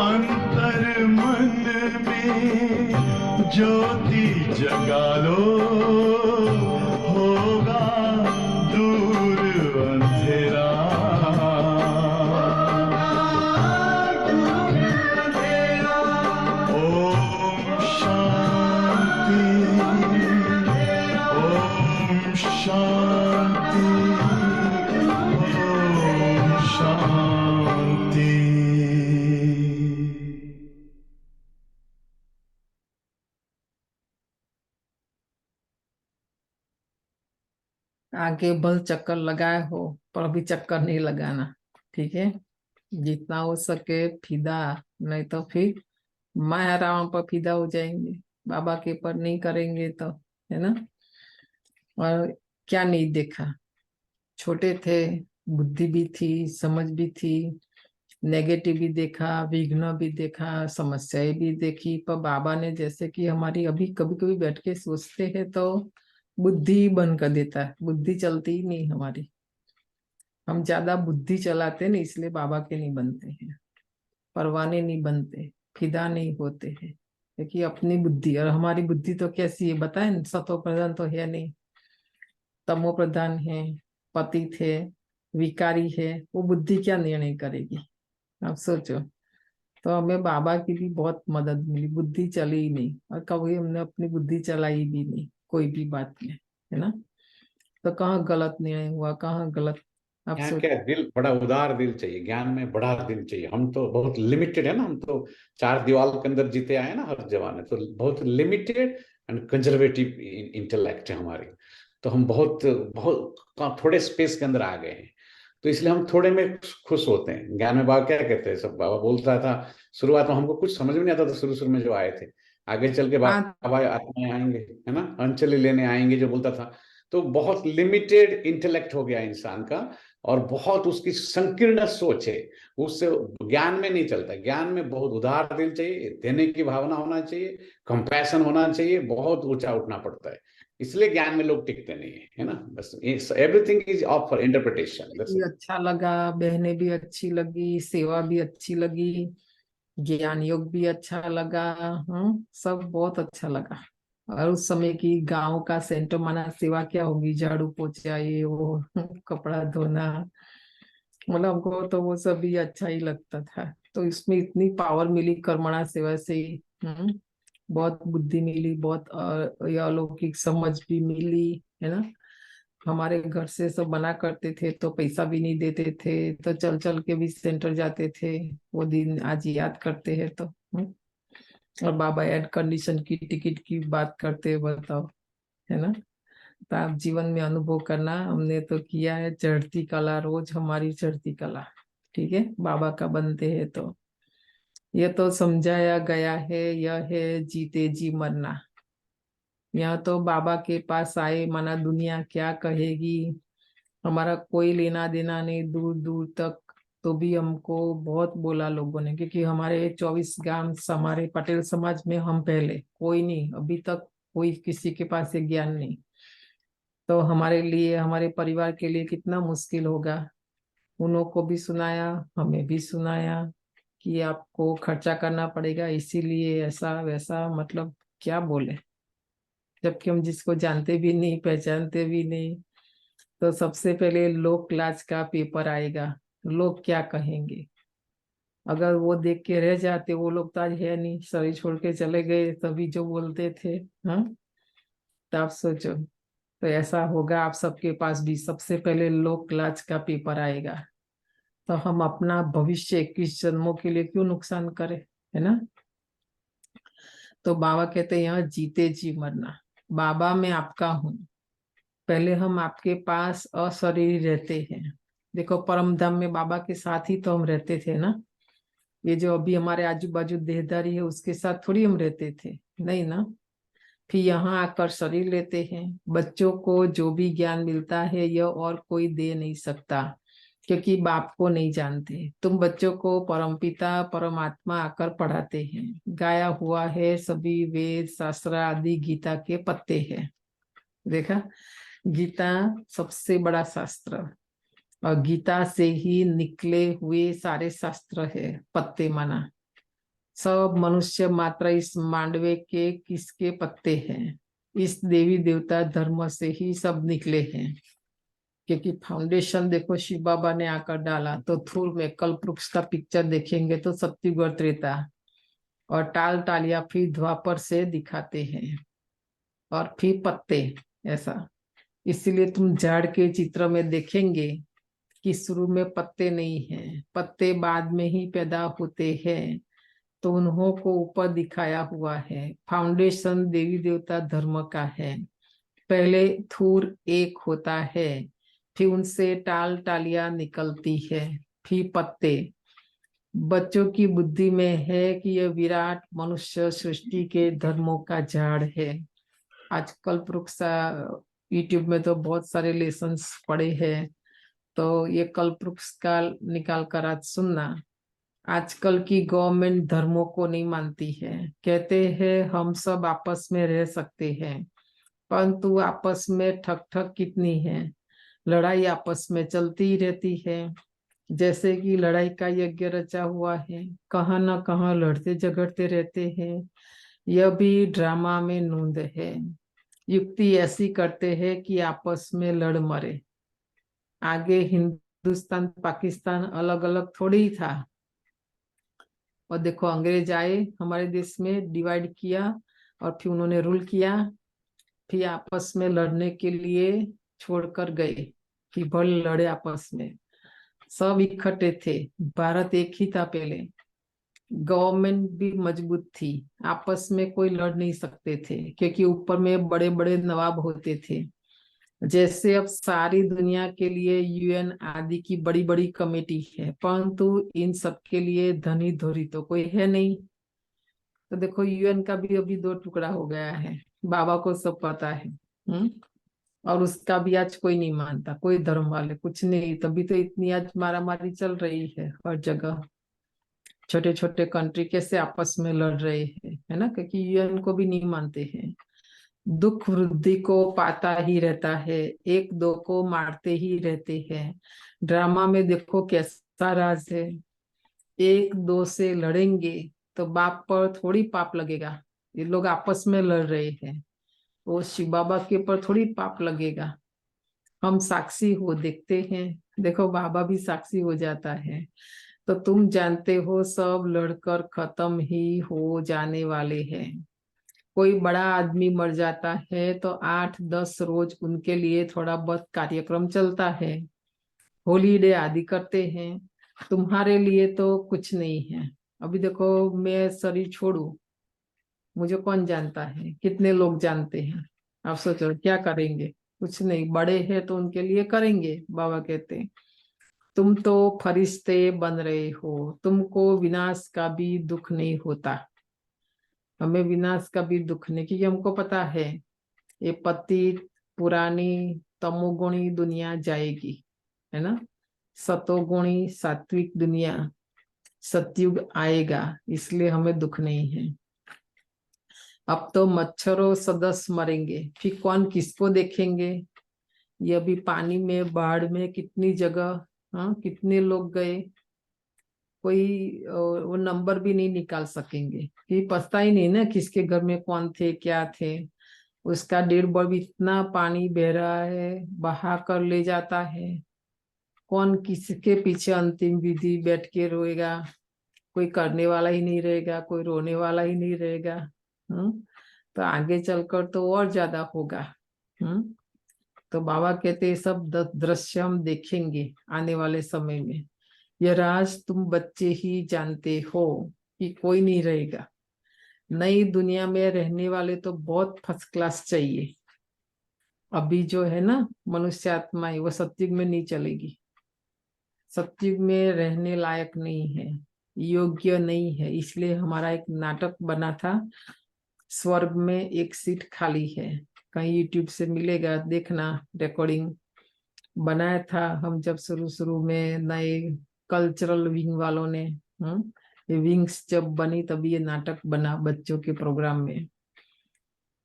अंतर मन में ज्योति जगा लो, होगा दूर अंधेरा। ओम शांति। ओम शांति। ओम शांति। आगे भल चक्कर लगाए हो, पर अभी चक्कर नहीं लगाना। ठीक है, जितना हो सके फिदा, नहीं तो फिर माया रावण पर फिदा हो जाएंगे। बाबा के पर नहीं करेंगे तो, है ना। और क्या नहीं देखा, छोटे थे, बुद्धि भी थी, समझ भी थी, नेगेटिव भी देखा, विघ्न भी देखा, समस्याएं भी देखी। पर बाबा ने जैसे कि हमारी अभी कभी कभी बैठ के सोचते हैं तो बुद्धि बंद कर देता है, बुद्धि चलती ही नहीं हमारी। हम ज्यादा बुद्धि चलाते हैं ना, इसलिए बाबा के नहीं बनते हैं, परवाने नहीं बनते, फिदा नहीं होते हैं, क्योंकि अपनी बुद्धि। और हमारी बुद्धि तो कैसी है बताएं, सतो प्रधान तो है नहीं, तमो प्रधान है, पतित है, विकारी है। वो बुद्धि क्या निर्णय करेगी, आप सोचो। तो हमें बाबा की भी बहुत मदद मिली, बुद्धि चली ही नहीं, और कभी हमने अपनी बुद्धि चलाई भी नहीं कोई भी बात में, है ना। तो कहाँ गलत निर्णय हुआ, कहाँ गलत, आप यहाँ सोच। क्या दिल, बड़ा उदार दिल चाहिए, ज्ञान में बड़ा दिल चाहिए। हम तो बहुत लिमिटेड है ना, हम तो चार दीवार के अंदर जीते आए ना हर जमाने, तो बहुत लिमिटेड एंड कंजर्वेटिव इंटेलेक्ट है हमारी। तो हम बहुत बहुत थोड़े स्पेस के अंदर आ गए हैं, तो इसलिए हम थोड़े में खुश होते हैं। ज्ञान में बाबा क्या कहते हैं, सब बाबा बोलता था शुरुआत में, हमको कुछ समझ में नहीं आता था शुरू शुरू में जो आए थे। आगे चल के हाँ, बाबा आत्माएं आएंगे, है ना, अंचली लेने आएंगे जो बोलता था। तो बहुत लिमिटेड इंटेलेक्ट हो गया इंसान का, और बहुत उसकी संकीर्ण सोच है, उससे ज्ञान में नहीं चलता। ज्ञान में बहुत उदार दिल चाहिए, देने की भावना होना चाहिए, कंपैशन होना चाहिए, बहुत ऊंचा उठना पड़ता है। इसलिए ज्ञान में लोग टिकते नहीं है ना। बस everything is of for interpretation. भी अच्छा लगा, बहनें भी अच्छी लगी, सेवा भी अच्छी लगी, ज्ञान योग भी अच्छा लगा। सब बहुत अच्छा लगा। और उस समय की गांव का सेंटर माना सेवा क्या होगी, झाड़ू पोछा ये वो कपड़ा धोना, मतलब हमको तो वो सब भी अच्छा ही लगता था। तो इसमें इतनी पावर मिली कर्मणा सेवा से ही। बहुत बुद्धि मिली, बहुत ये अलौकिक समझ भी मिली, है ना। हमारे घर से सब मना करते थे तो पैसा भी नहीं देते थे, तो चल चल के भी सेंटर जाते थे। वो दिन आज याद करते हैं तो। और बाबा एड कंडीशन की टिकट की बात करते हैं, बताओ, है ना। तो आप जीवन में अनुभव करना, हमने तो किया है, चढ़ती कला रोज हमारी चढ़ती कला। ठीक है, बाबा का बनते हैं तो ये तो समझाया गया है, यह है जीते जी मरना। यहाँ तो बाबा के पास आए माना दुनिया क्या कहेगी, हमारा कोई लेना देना नहीं दूर दूर तक। तो भी हमको बहुत बोला लोगों ने, क्योंकि हमारे 24 गांव हमारे पटेल समाज में हम पहले, कोई नहीं अभी तक, कोई किसी के पास ये ज्ञान नहीं। तो हमारे लिए, हमारे परिवार के लिए कितना मुश्किल होगा। उन्हों को भी सुनाया, हमें भी सुनाया कि आपको खर्चा करना पड़ेगा, इसीलिए ऐसा वैसा, मतलब क्या बोले, जबकि हम जिसको जानते भी नहीं, पहचानते भी नहीं। तो सबसे पहले लोक लाज का पेपर आएगा, लोग क्या कहेंगे। अगर वो देख के रह जाते, वो लोग तो आज है नहीं, शरीर छोड़ के चले गए, तभी जो बोलते थे। हाँ, तो आप सोचो, तो ऐसा होगा आप सबके पास भी, सबसे पहले लोक लाज का पेपर आएगा। तो हम अपना भविष्य 21 जन्मों के लिए क्यों नुकसान करें, है ना। तो बाबा कहते हैं यहाँ जीते जी मरना। बाबा मैं आपका हूँ, पहले हम आपके पास अशरीरी रहते हैं। देखो परम धाम में बाबा के साथ ही तो हम रहते थे ना। ये जो अभी हमारे आजू बाजू देहदारी है उसके साथ थोड़ी हम रहते थे, नहीं ना। फिर यहाँ आकर शरीर लेते हैं। बच्चों को जो भी ज्ञान मिलता है यह और कोई दे नहीं सकता, क्योंकि बाप को नहीं जानते। तुम बच्चों को परमपिता परमात्मा आकर पढ़ाते हैं। गाया हुआ है सभी वेद शास्त्र आदि गीता के पत्ते हैं। देखा, गीता सबसे बड़ा शास्त्र, और गीता से ही निकले हुए सारे शास्त्र है, पत्ते माना। सब मनुष्य मात्र इस मांडवे के किसके पत्ते हैं, इस देवी देवता धर्म से ही सब निकले हैं। क्योंकि फाउंडेशन देखो शिव बाबा ने आकर डाला, तो थूल में कल्प वृक्ष का पिक्चर देखेंगे तो सत्युग और त्रेता, और टाल टालिया फिर द्वापर से दिखाते हैं, और फिर पत्ते ऐसा। इसीलिए तुम झाड़ के चित्र में देखेंगे कि शुरू में पत्ते नहीं हैं, पत्ते बाद में ही पैदा होते हैं। तो उन्हों को ऊपर दिखाया हुआ है। फाउंडेशन देवी देवता धर्म का है। पहले थूर एक होता है, फिर उनसे टाल टालियां निकलती है, फिर पत्ते। बच्चों की बुद्धि में है कि यह विराट मनुष्य सृष्टि के धर्मों का झाड़ है। आजकल वृक्षा यूट्यूब में तो बहुत सारे लेसन्स पड़े हैं, तो ये कल्पवृक्ष का निकाल कर आज सुनना। आजकल की गवर्नमेंट धर्मों को नहीं मानती है, कहते हैं हम सब आपस में रह सकते हैं, परंतु आपस में ठक ठक कितनी है, लड़ाई आपस में चलती ही रहती है। जैसे कि लड़ाई का यज्ञ रचा हुआ है, कहाँ न कहाँ लड़ते झगड़ते रहते हैं। यह भी ड्रामा में नूंद है। युक्ति ऐसी करते हैं कि आपस में लड़ मरे। आगे हिंदुस्तान पाकिस्तान अलग अलग थोड़ी ही था, और देखो अंग्रेज आए हमारे देश में, डिवाइड किया और फिर उन्होंने रूल किया, फिर आपस में लड़ने के लिए छोड़कर गए, फिर भले लड़े आपस में, सब इकट्ठे थे। भारत एक ही था पहले, गवर्नमेंट भी मजबूत थी, आपस में कोई लड़ नहीं सकते थे क्योंकि ऊपर में बड़े बड़े नवाब होते थे। जैसे अब सारी दुनिया के लिए यूएन आदि की बड़ी बड़ी कमेटी है, परंतु इन सब के लिए धनी धोरी तो कोई है नहीं। तो देखो यूएन का भी अभी 2 टुकड़ा हो गया है, बाबा को सब पता है। और उसका भी आज कोई नहीं मानता, कोई धर्म वाले कुछ नहीं, तभी तो इतनी आज मारामारी चल रही है हर जगह। छोटे छोटे कंट्री कैसे आपस में लड़ रहे हैं, है ना, क्योंकि यूएन को भी नहीं मानते हैं। दुख वृद्धि को पाता ही रहता है, एक दो को मारते ही रहते हैं। ड्रामा में देखो कैसा राज है, एक दो से लड़ेंगे तो बाप पर थोड़ी पाप लगेगा, ये लोग आपस में लड़ रहे हैं, वो शिव बाबा के ऊपर थोड़ी पाप लगेगा। हम साक्षी हो देखते हैं, देखो बाबा भी साक्षी हो जाता है। तो तुम जानते हो सब लड़कर खत्म ही हो जाने वाले हैं। कोई बड़ा आदमी मर जाता है तो 8-10 रोज उनके लिए थोड़ा बहुत कार्यक्रम चलता है, हॉलीडे आदि करते हैं। तुम्हारे लिए तो कुछ नहीं है। अभी देखो मैं शरीर छोड़ू, मुझे कौन जानता है, कितने लोग जानते हैं। आप सोचो क्या करेंगे, कुछ नहीं, बड़े हैं तो उनके लिए करेंगे। बाबा कहते हैं तुम तो फरिश्ते बन रहे हो, तुमको विनाश का भी दुख नहीं होता। हमें विनाश का भी दुख नहीं, क्योंकि हमको पता है ये पतित पुरानी तमोगुणी दुनिया जाएगी, है ना। सतोगुणी सात्विक दुनिया सतयुग आएगा, इसलिए हमें दुख नहीं है। अब तो मच्छरों सदस्य मरेंगे, फिर कौन किसको देखेंगे। ये अभी पानी में बाढ़ में कितनी जगह, हाँ कितने लोग गए, कोई वो नंबर भी नहीं निकाल सकेंगे, कि पता ही नहीं ना किसके घर में कौन थे क्या थे। उसका डेढ़ बॉडी इतना पानी बह रहा है, बहा कर ले जाता है। कौन किसके पीछे अंतिम विधि बैठ के रोएगा, कोई करने वाला ही नहीं रहेगा, कोई रोने वाला ही नहीं रहेगा। तो आगे चलकर तो और ज्यादा होगा। तो बाबा कहते सब दृश्य हम देखेंगे आने वाले समय में। यह राज तुम बच्चे ही जानते हो कि कोई नहीं रहेगा। नई दुनिया में रहने वाले तो बहुत फर्स्ट क्लास चाहिए। अभी जो है ना मनुष्य आत्मा है, वो सतयुग में नहीं चलेगी, सतयुग में रहने लायक नहीं है, योग्य नहीं है। इसलिए हमारा एक नाटक बना था, स्वर्ग में एक सीट खाली है, कहीं यूट्यूब से मिलेगा देखना, रिकॉर्डिंग बनाया था हम जब शुरू में नए कल्चरल विंग वालों ने। ये विंग्स जब बनी तभी ये नाटक बना बच्चों के प्रोग्राम में।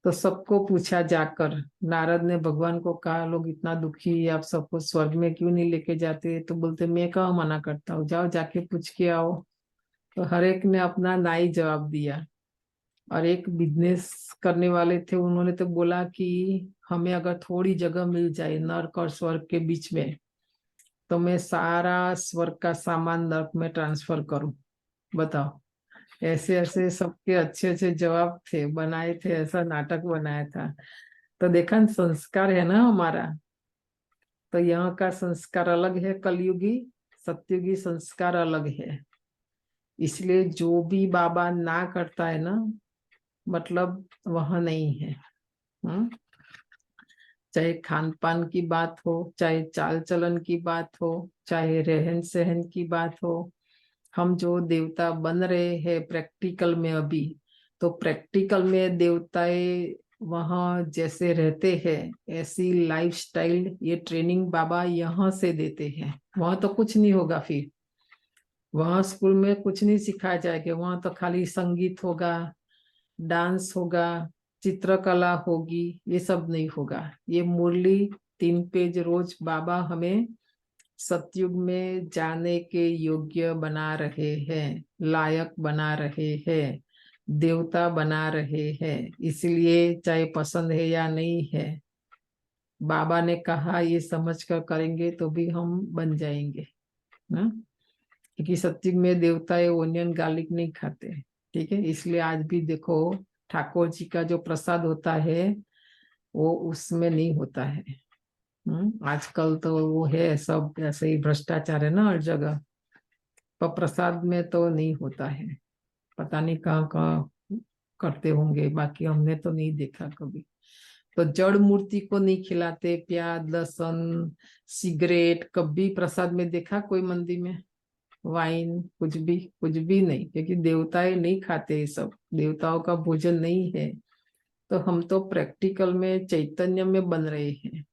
तो सबको पूछा जाकर, नारद ने भगवान को कहा लोग इतना दुखी, आप सबको स्वर्ग में क्यों नहीं लेके जाते। तो बोलते मैं कहाँ मना करता हूँ, जाओ जाके पूछ के आओ। तो हर एक ने अपना नाई जवाब दिया। और एक बिजनेस करने वाले थे, उन्होंने तो बोला कि हमें अगर थोड़ी जगह मिल जाए नर्क और स्वर्ग के बीच में, तो मैं सारा स्वर्ग का सामान नर्क में ट्रांसफर करूं। बताओ, ऐसे ऐसे सबके अच्छे अच्छे जवाब थे, बनाए थे, ऐसा नाटक बनाया था। तो देखा न, संस्कार है ना हमारा। तो यहाँ का संस्कार अलग है, कलयुगी सत्युगी संस्कार अलग है। इसलिए जो भी बाबा ना करता है ना, मतलब वह नहीं है। चाहे खान पान की बात हो, चाहे चाल चलन की बात हो, चाहे रहन सहन की बात हो, हम जो देवता बन रहे हैं प्रैक्टिकल में अभी, तो प्रैक्टिकल में देवताएं वहाँ जैसे रहते हैं ऐसी लाइफस्टाइल ये ट्रेनिंग बाबा यहाँ से देते हैं। वहाँ तो कुछ नहीं होगा, फिर वहाँ स्कूल में कुछ नहीं सिखाया जाएगा, वहाँ तो खाली संगीत होगा, डांस होगा, चित्रकला होगी, ये सब नहीं होगा। ये मुरली 3 पेज रोज बाबा हमें सतयुग में जाने के योग्य बना रहे हैं, लायक बना रहे हैं, देवता बना रहे हैं। इसलिए चाहे पसंद है या नहीं है, बाबा ने कहा ये समझकर करेंगे तो भी हम बन जाएंगे ना। क्योंकि सतयुग में देवता ये ओनियन गार्लिक नहीं खाते, ठीक है। इसलिए आज भी देखो ठाकुर जी का जो प्रसाद होता है वो उसमें नहीं होता है। आजकल तो वो है सब ऐसे ही भ्रष्टाचार है ना हर जगह, पर प्रसाद में तो नहीं होता है। पता नहीं कहाँ कहाँ करते होंगे, बाकी हमने तो नहीं देखा कभी। तो जड़ मूर्ति को नहीं खिलाते, प्याज लहसुन सिगरेट कभी प्रसाद में देखा कोई मंदिर में? वाइन कुछ भी नहीं, क्योंकि देवताएं नहीं खाते ये सब, देवताओं का भोजन नहीं है। तो हम तो प्रैक्टिकल में चैतन्य में बन रहे हैं,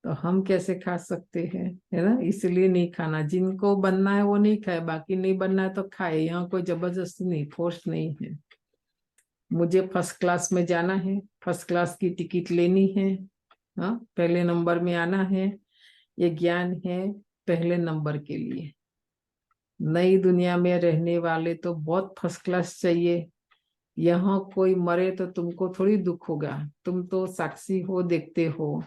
तो हम कैसे खा सकते हैं, है ना। इसलिए नहीं खाना, जिनको बनना है वो नहीं खाए, बाकी नहीं बनना है तो खाए। यहाँ कोई जबरदस्ती नहीं, फोर्स नहीं है। मुझे फर्स्ट क्लास में जाना है, फर्स्ट क्लास की टिकट लेनी है, हाँ, पहले नंबर में आना है, ये ज्ञान है पहले नंबर के लिए। नई दुनिया में रहने वाले तो बहुत फर्स्ट क्लास चाहिए। यहाँ कोई मरे तो तुमको थोड़ी दुख होगा, तुम तो साक्षी हो, देखते हो।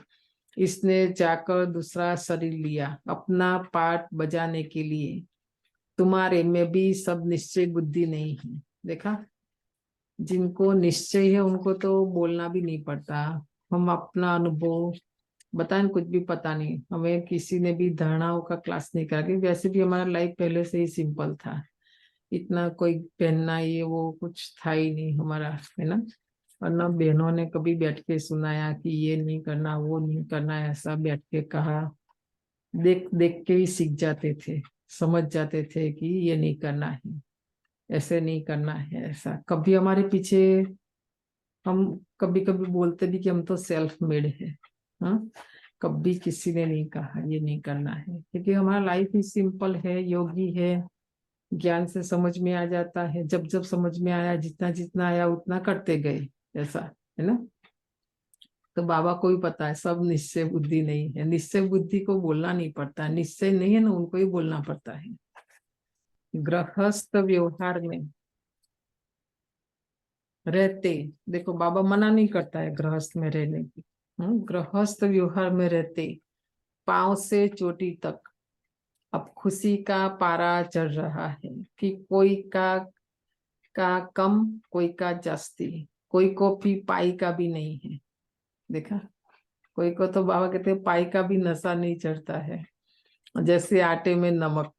इसने जाकर दूसरा शरीर लिया अपना पार्ट बजाने के लिए। तुम्हारे में भी सब निश्चय बुद्धि नहीं है, देखा। जिनको निश्चय है उनको तो बोलना भी नहीं पड़ता। हम अपना अनुभव बताएं, कुछ भी पता नहीं, हमें किसी ने भी धारणाओं का क्लास नहीं करा, क्योंकि वैसे भी हमारा लाइफ पहले से ही सिंपल था। इतना कोई पहनना ये वो कुछ था ही नहीं हमारा, है ना। और ना बहनों ने कभी बैठ के सुनाया कि ये नहीं करना वो नहीं करना, ऐसा बैठ के कहा। देख देख के ही सीख जाते थे, समझ जाते थे कि ये नहीं करना है, ऐसे नहीं करना है, ऐसा। कभी हमारे पीछे हम कभी कभी बोलते भी कि हम तो सेल्फ मेड है, हाँ। कभी किसी ने नहीं कहा ये नहीं करना है, क्योंकि हमारा लाइफ ही सिंपल है, योगी है। ज्ञान से समझ में आ जाता है, जब जब समझ में आया, जितना जितना आया उतना करते गए, ऐसा है ना। तो बाबा को भी पता है सब निश्चय बुद्धि नहीं है, निश्चय बुद्धि को बोलना नहीं पड़ता, निश्चय नहीं है ना उनको ही बोलना पड़ता है। गृहस्थ व्यवहार में रहते, देखो बाबा मना नहीं करता है गृहस्थ में रहने की। गृहस्थ व्यवहार में रहते पांव से चोटी तक अब खुशी का पारा चढ़ रहा है कि कोई का कम, कोई का जास्ती, कोई को भी पाई का भी नहीं है, देखा। कोई को तो बाबा कहते हैं पाई का भी नशा नहीं चढ़ता है, जैसे आटे में नमक,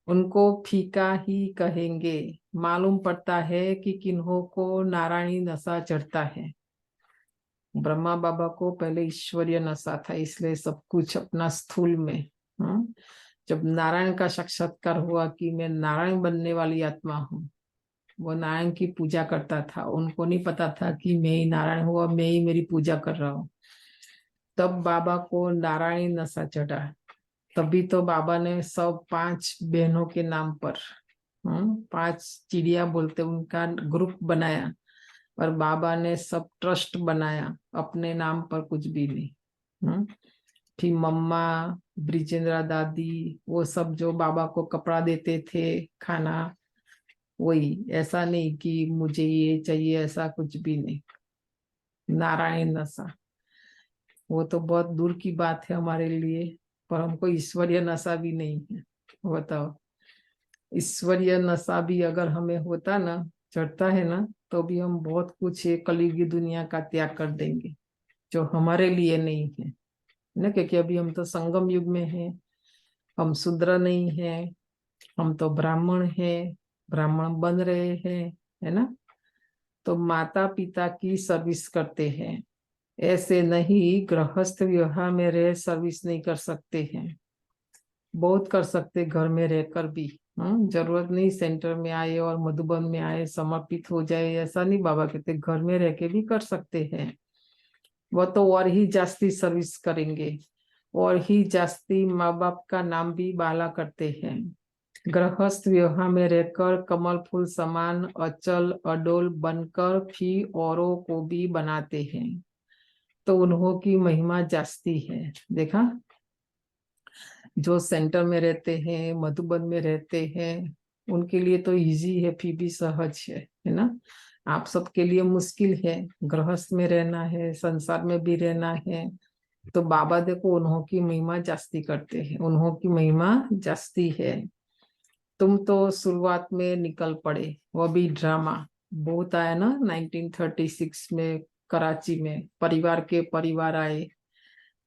उनको फीका ही कहेंगे। मालूम पड़ता है कि किन्हों को नारायणी नशा चढ़ता है। ब्रह्मा बाबा को पहले ईश्वरीय नशा था, इसलिए सब कुछ अपना स्थूल में। जब नारायण का साक्षात्कार हुआ कि मैं नारायण बनने वाली आत्मा हूँ, वो नारायण की पूजा करता था। उनको नहीं पता था कि मैं ही नारायण हूँ और मैं ही मेरी पूजा कर रहा हूँ। तब बाबा को नारायणी नशा चढ़ा, तभी तो बाबा ने सब 5 बहनों के नाम पर 5 चिड़िया बोलते उनका ग्रुप बनाया, और बाबा ने सब ट्रस्ट बनाया अपने नाम पर, कुछ भी नहीं। फिर मम्मा ब्रिजेंद्रा दादी वो सब जो बाबा को कपड़ा देते थे, खाना, वही। ऐसा नहीं कि मुझे ये चाहिए, ऐसा कुछ भी नहीं। नारायण नशा वो तो बहुत दूर की बात है हमारे लिए, पर हमको ईश्वरीय नशा भी नहीं है। बताओ, ईश्वरीय नशा भी अगर हमें होता ना, चढ़ता है ना, तो भी हम बहुत कुछ कलयुगी दुनिया का त्याग कर देंगे जो हमारे लिए नहीं है ना। क्योंकि अभी हम तो संगम युग में हैं, हम शूद्र नहीं है, हम तो ब्राह्मण हैं, ब्राह्मण बन रहे हैं, है ना। तो माता पिता की सर्विस करते हैं, ऐसे नहीं गृहस्थ व्यवहार में रह सर्विस नहीं कर सकते हैं। बहुत कर सकते घर में रहकर भी। जरूरत नहीं सेंटर में आए और मधुबन में आए समर्पित हो जाए, ऐसा नहीं। बाबा कहते घर में रह के भी कर सकते हैं। वो तो और ही जास्ती सर्विस करेंगे, और ही जास्ती माँ बाप का नाम भी बाला करते हैं। गृहस्थ व्यवहार में रहकर कमल फूल समान अचल अडोल बनकर भी औरों को भी बनाते हैं, तो उन्हों की महिमा जास्ती है। देखा, जो सेंटर में रहते हैं, मधुबन में रहते हैं, उनके लिए तो इजी है, फिर भी सहज है ना। आप सबके लिए मुश्किल है, गृहस्थ में रहना है, संसार में भी रहना है। तो बाबा देखो उन्हों की महिमा जास्ती करते हैं, उन्हों की महिमा जास्ती है। तुम तो शुरुआत में निकल पड़े, वो भी ड्रामा बहुत आया ना 1936 में कराची में, परिवार के परिवार आए।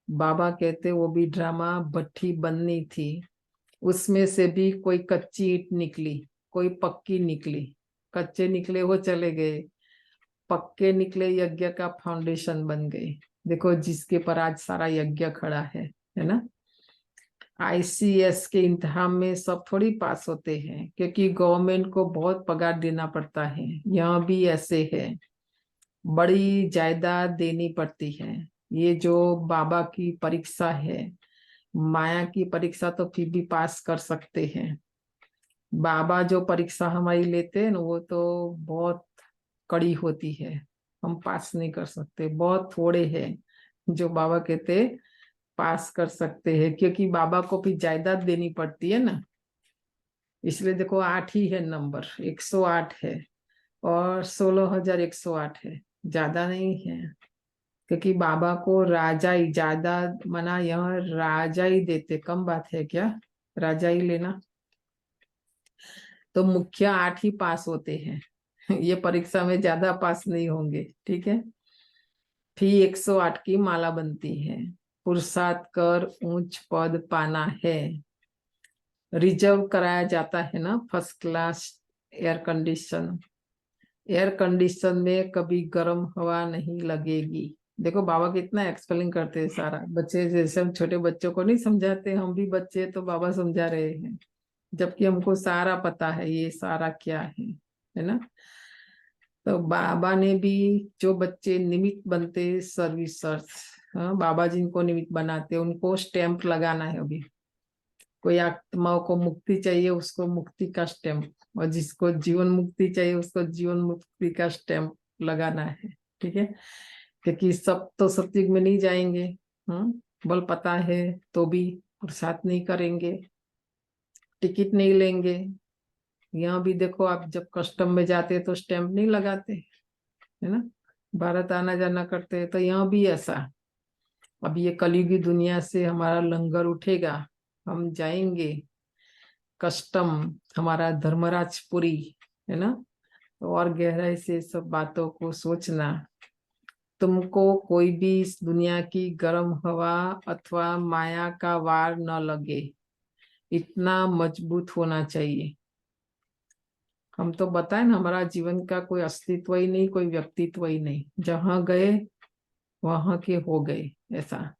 बाबा कहते वो भी ड्रामा भट्ठी बननी थी, उसमें से भी कोई कच्ची ईंट निकली, कोई पक्की निकली। कच्चे निकले वो चले गए, पक्के निकले यज्ञ का फाउंडेशन बन गए। देखो जिसके पर आज सारा यज्ञ खड़ा है ना। ICS के इम्तिहान में सब थोड़ी पास होते हैं, क्योंकि गवर्नमेंट को बहुत पगार देना पड़ता है। यहाँ भी ऐसे है, बड़ी जायदाद देनी पड़ती है। ये जो बाबा की परीक्षा है, माया की परीक्षा तो फिर भी पास कर सकते हैं। बाबा जो परीक्षा हमारी लेते हैं ना, वो तो बहुत कड़ी होती है, हम पास नहीं कर सकते। बहुत थोड़े हैं जो बाबा कहते पास कर सकते हैं, क्योंकि बाबा को भी जायदाद देनी पड़ती है ना। इसलिए देखो 8 ही है नंबर, 108 है और 16,108 है, ज्यादा नहीं है। क्योंकि बाबा को राजा ही जायदाद मना, यहाँ राजा ही देते, कम बात है क्या राजा ही लेना। तो मुख्य 8 ही पास होते हैं ये परीक्षा में ज्यादा पास नहीं होंगे, ठीक है। फिर 108 की माला बनती है। पुरुषार्थ कर ऊंच पद पाना है, रिजर्व कराया जाता है ना, first class air condition. Air condition में कभी गर्म हवा नहीं लगेगी। देखो बाबा कितना एक्सप्लेन करते हैं सारा, बच्चे जैसे हम छोटे बच्चों को नहीं समझाते, हम भी बच्चे तो बाबा समझा रहे हैं, जबकि हमको सारा पता है ये सारा क्या है ना। तो बाबा ने भी जो बच्चे निमित्त बनते सर्विसर्स, बाबा जिनको निमित्त बनाते उनको स्टैंप लगाना है। अभी कोई आत्माओं को मुक्ति चाहिए उसको मुक्ति का स्टैंप, और जिसको जीवन मुक्ति चाहिए उसको जीवन मुक्ति का स्टैंप लगाना है, ठीक है। क्योंकि सब तो सतयुग में नहीं जाएंगे, बल पता है तो भी पुरुषार्थ नहीं करेंगे, टिकट नहीं लेंगे। यहाँ भी देखो आप जब कस्टम में जाते तो स्टैंप नहीं लगाते है ना, भारत आना जाना करते। तो यहाँ भी ऐसा, अब ये कलयुगी दुनिया से हमारा लंगर उठेगा, हम जाएंगे कस्टम, हमारा धर्मराजपुरी है ना। तो और गहराई से सब बातों को सोचना। तुमको कोई भी इस दुनिया की गर्म हवा अथवा माया का वार न लगे, इतना मजबूत होना चाहिए। हम तो बताए ना, हमारा जीवन का कोई अस्तित्व ही नहीं, कोई व्यक्तित्व ही नहीं, जहां गए वहां के हो गए। ऐसा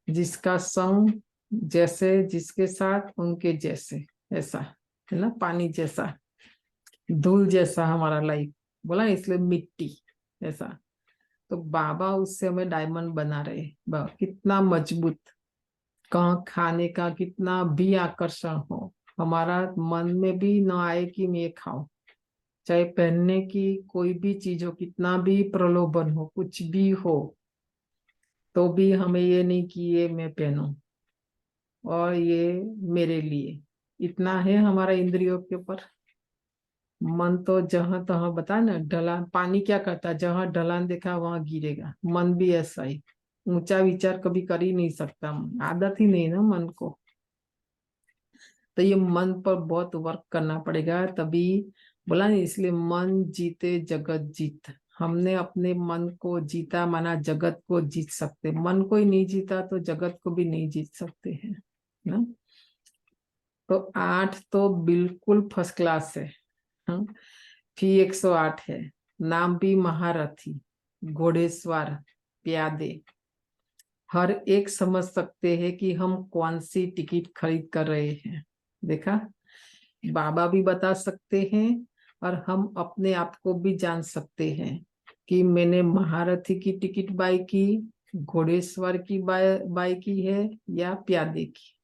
जिसका संग जैसे, जिसके साथ उनके जैसे, ऐसा है ना। पानी जैसा, धूल जैसा हमारा लाइफ बोला, इसलिए मिट्टी ऐसा। तो बाबा उससे हमें डायमंड बना रहे, कितना मजबूत। कहाँ खाने का कितना भी आकर्षण हो, हमारा मन में भी न आए कि मैं ये खाऊं। चाहे पहनने की कोई भी चीज हो, कितना भी प्रलोभन हो, कुछ भी हो, तो भी हमें ये नहीं कि ये मैं पहनूं और ये मेरे लिए। इतना है हमारा इंद्रियों के ऊपर। मन तो जहां तहां बता ना, ढलान, पानी क्या करता है, जहां ढलान देखा वहां गिरेगा। मन भी ऐसा ही, ऊंचा विचार कभी कर ही नहीं सकता, आदत ही नहीं ना मन को। तो ये मन पर बहुत वर्क करना पड़ेगा, तभी बोला नहीं। इसलिए मन जीते जगत जीत। हमने अपने मन को जीता माना जगत को जीत सकते, मन को ही नहीं जीता तो जगत को भी नहीं जीत सकते हैं ना। तो 8 तो बिल्कुल फर्स्ट क्लास है। फिर 108 है, नाम भी महारथी, घोड़ेस्वार, प्यादे। हर एक समझ सकते हैं कि हम कौन सी टिकट खरीद कर रहे हैं। देखा, बाबा भी बता सकते हैं और हम अपने आप को भी जान सकते हैं कि मैंने महारथी की टिकट बाय की, घोड़ेसवार की बाय की है या प्यादे की।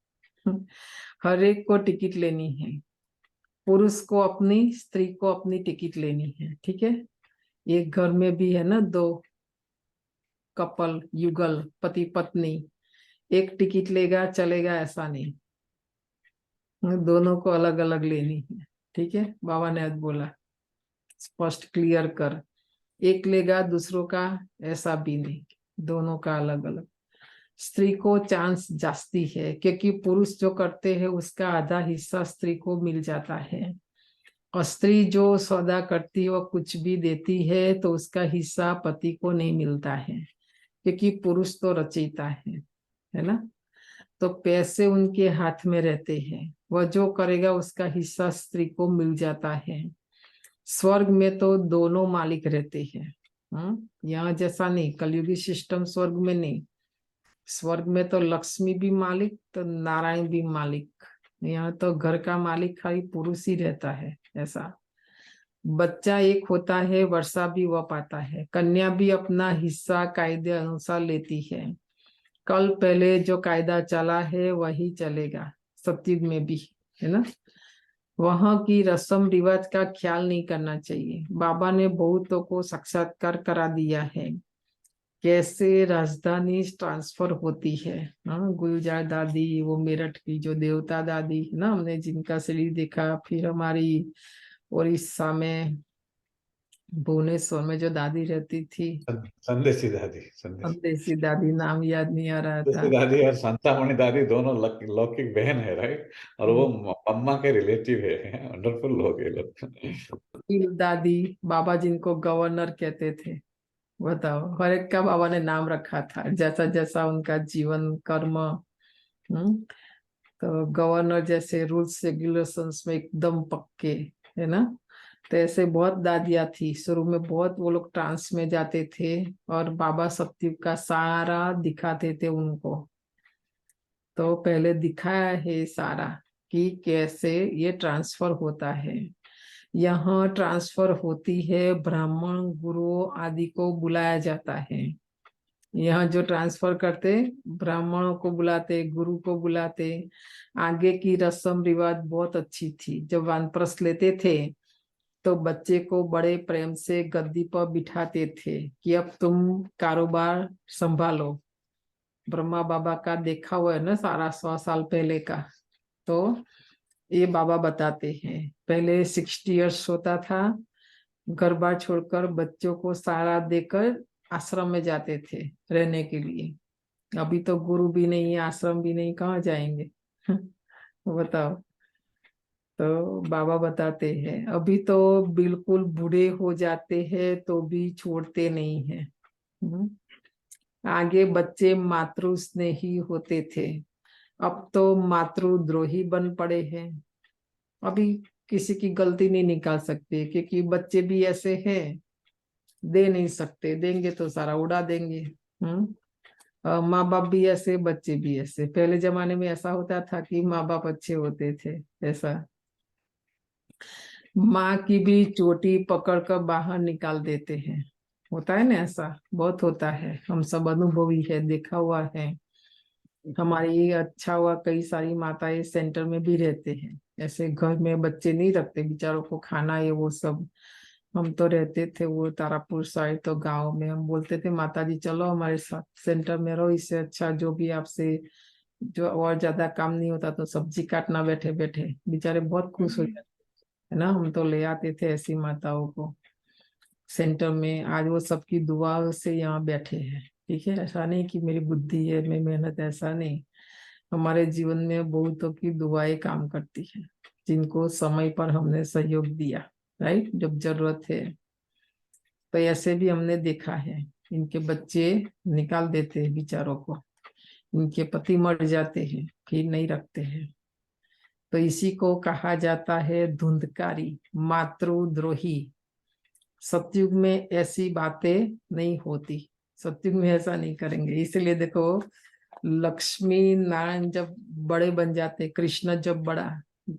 हर एक को टिकट लेनी है। पुरुष को अपनी, स्त्री को अपनी टिकट लेनी है। ठीक है, एक घर में भी है ना, दो कपल, युगल, पति पत्नी, एक टिकट लेगा चलेगा ऐसा नहीं, दोनों को अलग अलग लेनी है। ठीक है, बाबा ने आज बोला स्पष्ट क्लियर कर, एक लेगा दूसरों का ऐसा भी नहीं, दोनों का अलग अलग। स्त्री को चांस जास्ती है क्योंकि पुरुष जो करते हैं उसका आधा हिस्सा स्त्री को मिल जाता है, और स्त्री जो सौदा करती है वो कुछ भी देती है तो उसका हिस्सा पति को नहीं मिलता है, क्योंकि पुरुष तो रचयिता है ना। तो पैसे उनके हाथ में रहते हैं, वह जो करेगा उसका हिस्सा स्त्री को मिल जाता है। स्वर्ग में तो दोनों मालिक रहते हैं। यहाँ जैसा नहीं, कलयुगी सिस्टम स्वर्ग में नहीं। स्वर्ग में तो लक्ष्मी भी मालिक तो नारायण भी मालिक, यहाँ तो घर का मालिक खाली पुरुष ही रहता है। ऐसा बच्चा एक होता है, वर्षा भी वह पाता है, कन्या भी अपना हिस्सा कायदे अनुसार लेती है। कल पहले जो कायदा चला है वही चलेगा सतयुग में भी, है ना। वहां की रस्म रिवाज का ख्याल नहीं करना चाहिए। बाबा ने बहुतों को साक्षात्कार करा दिया है कैसे राजधानी ट्रांसफर होती है। गुलजार दादी, वो मेरठ की जो देवता दादी है ना, हमने जिनका शरीर देखा, फिर हमारी उड़ीसा में भुवनेश्वर में जो दादी रहती थी, संदेशी दादी, संदेशी दादी, नाम याद नहीं आ रहा था। संदेशी दादी और शांतामणि दादी दोनों लौकिक बहन है, राइट, और वो अम्मा के रिलेटिव है। वंडरफुल लोग ये लोग। फिर दादी, बाबा जिनको गवर्नर कहते थे, बताओ, हर एक का बाबा ने नाम रखा था जैसा जैसा उनका जीवन कर्म। तो गवर्नर जैसे रूल्स रेगुलेशंस में एकदम पक्के, है ना। तो ऐसे बहुत दादियाँ थी, शुरू में बहुत वो लोग ट्रांस में जाते थे और बाबा सत्युग का सारा दिखाते थे उनको। तो पहले दिखाया है सारा कि कैसे ये ट्रांसफर होता है। यहाँ ट्रांसफर होती है, ब्राह्मण गुरु आदि को बुलाया जाता है। यहाँ जो ट्रांसफर करते, ब्राह्मणों को बुलाते, गुरु को बुलाते। आगे की रस्म रिवाज बहुत अच्छी थी। जब वानप्रस्थ लेते थे तो बच्चे को बड़े प्रेम से गद्दी पर बिठाते थे कि अब तुम कारोबार संभालो। ब्रह्मा बाबा का देखा हुआ है ना सारा, 100 साल पहले का। तो ये बाबा बताते हैं, पहले 60 इयर्स होता था, घर बार छोड़कर बच्चों को सारा देकर आश्रम में जाते थे रहने के लिए। अभी तो गुरु भी नहीं है, आश्रम भी नहीं, कहाँ जाएंगे। बताओ। तो बाबा बताते हैं अभी तो बिल्कुल बूढ़े हो जाते हैं तो भी छोड़ते नहीं है। आगे बच्चे मातृ स्नेही होते थे, अब तो मातृद्रोही बन पड़े हैं। अभी किसी की गलती नहीं निकाल सकते क्योंकि बच्चे भी ऐसे हैं, दे नहीं सकते, देंगे तो सारा उड़ा देंगे। माँ बाप भी ऐसे, बच्चे भी ऐसे। पहले जमाने में ऐसा होता था कि माँ बाप अच्छे होते थे, ऐसा माँ की भी चोटी पकड़ कर बाहर निकाल देते हैं, होता है ना, ऐसा बहुत होता है। हम सब अनुभवी है, देखा हुआ है। हमारी अच्छा हुआ कई सारी माताएं सेंटर में भी रहते हैं, ऐसे घर में बच्चे नहीं रखते, बेचारों को खाना ये वो सब। हम तो रहते थे वो तारापुर साइड, तो गांव में हम बोलते थे माता जी चलो हमारे साथ सेंटर में रहो, इससे अच्छा जो भी आपसे जो और ज्यादा काम नहीं होता तो सब्जी काटना बैठे बैठे, बेचारे बहुत खुश हो जाते है ना। हम तो ले आते थे ऐसी माताओं को सेंटर में। आज वो सबकी दुआ से यहाँ बैठे हैं। ठीक है, ऐसा नहीं कि मेरी बुद्धि है, मैं मेहनत, ऐसा नहीं। हमारे जीवन में बहुतों की दुआएं काम करती है, जिनको समय पर हमने सहयोग दिया, राइट, जब जरूरत है। तो ऐसे भी हमने देखा है, इनके बच्चे निकाल देते हैं बेचारों को, इनके पति मर जाते हैं फिर नहीं रखते हैं। तो इसी को कहा जाता है धुंधकारी, मातृद्रोही। सतयुग में ऐसी बातें नहीं होती, सत्युग में ऐसा नहीं करेंगे। इसलिए देखो, लक्ष्मी नारायण जब बड़े बन जाते, कृष्ण जब बड़ा,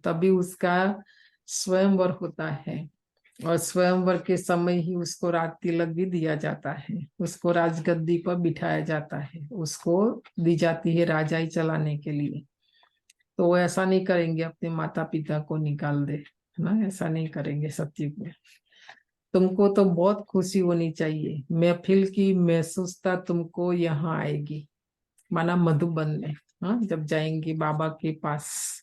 तभी उसका स्वयंवर होता है, और स्वयंवर के समय ही उसको राज तिलक भी दिया जाता है, उसको राजगद्दी पर बिठाया जाता है, उसको दी जाती है राजाई चलाने के लिए। तो वो ऐसा नहीं करेंगे अपने माता पिता को निकाल दे, है ना, ऐसा नहीं करेंगे सत्युग में। तुमको तो बहुत खुशी होनी चाहिए, महफिल की महसूसता तुमको यहाँ आएगी, माना मधुबन में, हाँ, जब जाएंगे बाबा के पास।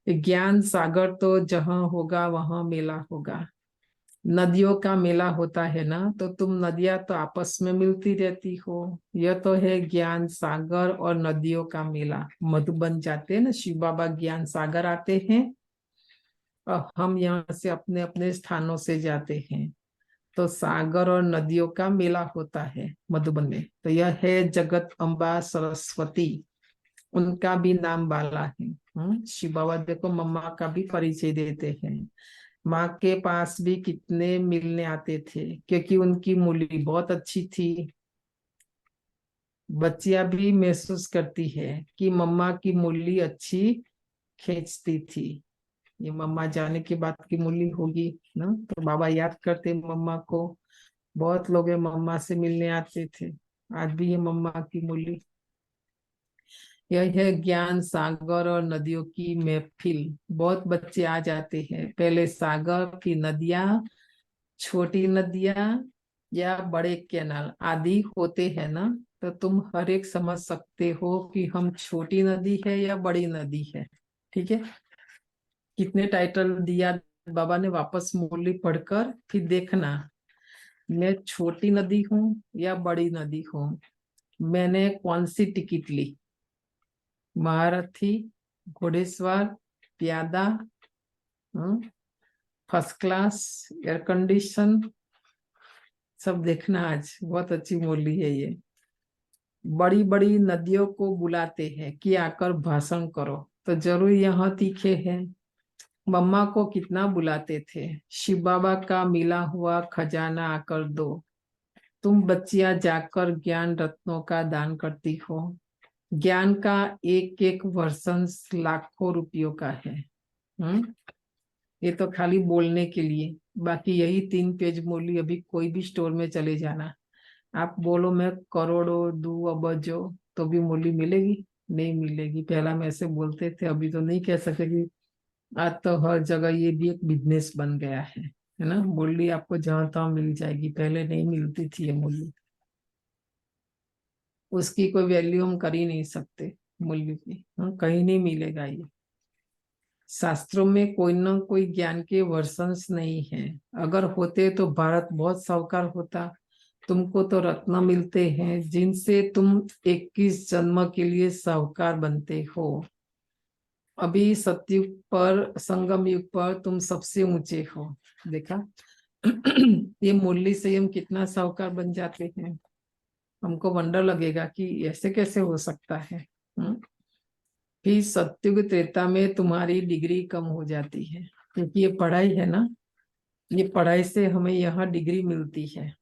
ज्ञान सागर तो जहाँ होगा वहां मेला होगा। नदियों का मेला होता है ना, तो तुम नदियां तो आपस में मिलती रहती हो, यह तो है ज्ञान सागर और नदियों का मेला। मधुबन जाते हैं ना, शिव बाबा ज्ञान सागर आते हैं, और हम यहाँ से अपने अपने स्थानों से जाते हैं, तो सागर और नदियों का मेला होता है मधुबन में। तो यह है जगत अम्बा सरस्वती, उनका भी नाम बाला है। शिव बाबा देखो मम्मा का भी परिचय देते हैं। माँ के पास भी कितने मिलने आते थे, क्योंकि उनकी मूली बहुत अच्छी थी। बच्चियां भी महसूस करती है कि मम्मा की मूली अच्छी खींचती थी। ये मम्मा जाने के बाद की मूली होगी ना, तो बाबा याद करते मम्मा को। बहुत लोग मम्मा से मिलने आते थे, आज भी ये मम्मा की मूली। यह है ज्ञान सागर और नदियों की महफिल। बहुत बच्चे आ जाते हैं, पहले सागर की नदियां, छोटी नदियां या बड़े कैनाल आदि होते हैं ना, तो तुम हर एक समझ सकते हो कि हम छोटी नदी है या बड़ी नदी है। ठीक है, कितने टाइटल दिया बाबा ने, वापस मुरली पढ़कर फिर देखना, मैं छोटी नदी हूँ या बड़ी नदी हूँ, मैंने कौन सी टिकट ली, महारथी, घोड़ेसवार, प्यादा, फर्स्ट क्लास, एयर कंडीशन, सब देखना। आज बहुत अच्छी बोली है ये। बड़ी बड़ी नदियों को बुलाते हैं कि आकर भाषण करो, तो जरूर यहाँ तीखे हैं। मम्मा को कितना बुलाते थे, शिव बाबा का मिला हुआ खजाना आकर दो। तुम बच्चियां जाकर ज्ञान रत्नों का दान करती हो। ज्ञान का एक एक वर्षन लाखों रुपयों का है। ये तो खाली बोलने के लिए, बाकी यही 3 पेज मूली अभी कोई भी स्टोर में चले जाना, आप बोलो मैं करोड़ों दू अबजो, तो भी मूली मिलेगी? नहीं मिलेगी। पहला में ऐसे बोलते थे, अभी तो नहीं कह सकते कि आज तो हर जगह ये भी एक बिजनेस बन गया है ना। मूली आपको जहां तहां मिल जाएगी, पहले नहीं मिलती थी ये मूली, उसकी कोई वैल्यू हम कर ही नहीं सकते मूल्य की। कहीं नहीं मिलेगा ये। शास्त्रों में कोई ना कोई ज्ञान के वर्षंस नहीं है, अगर होते तो भारत बहुत साहूकार होता। तुमको तो रत्न मिलते हैं जिनसे तुम 21 जन्म के लिए साहूकार बनते हो। अभी सतयुग पर, संगम युग पर तुम सबसे ऊंचे हो। देखा ये मुरली से हम कितना साहूकार बन जाते हैं, हमको वंडर लगेगा कि ऐसे कैसे हो सकता है। फिर सतयुग त्रेता में तुम्हारी डिग्री कम हो जाती है, क्योंकि ये पढ़ाई है ना, ये पढ़ाई से हमें यहाँ डिग्री मिलती है,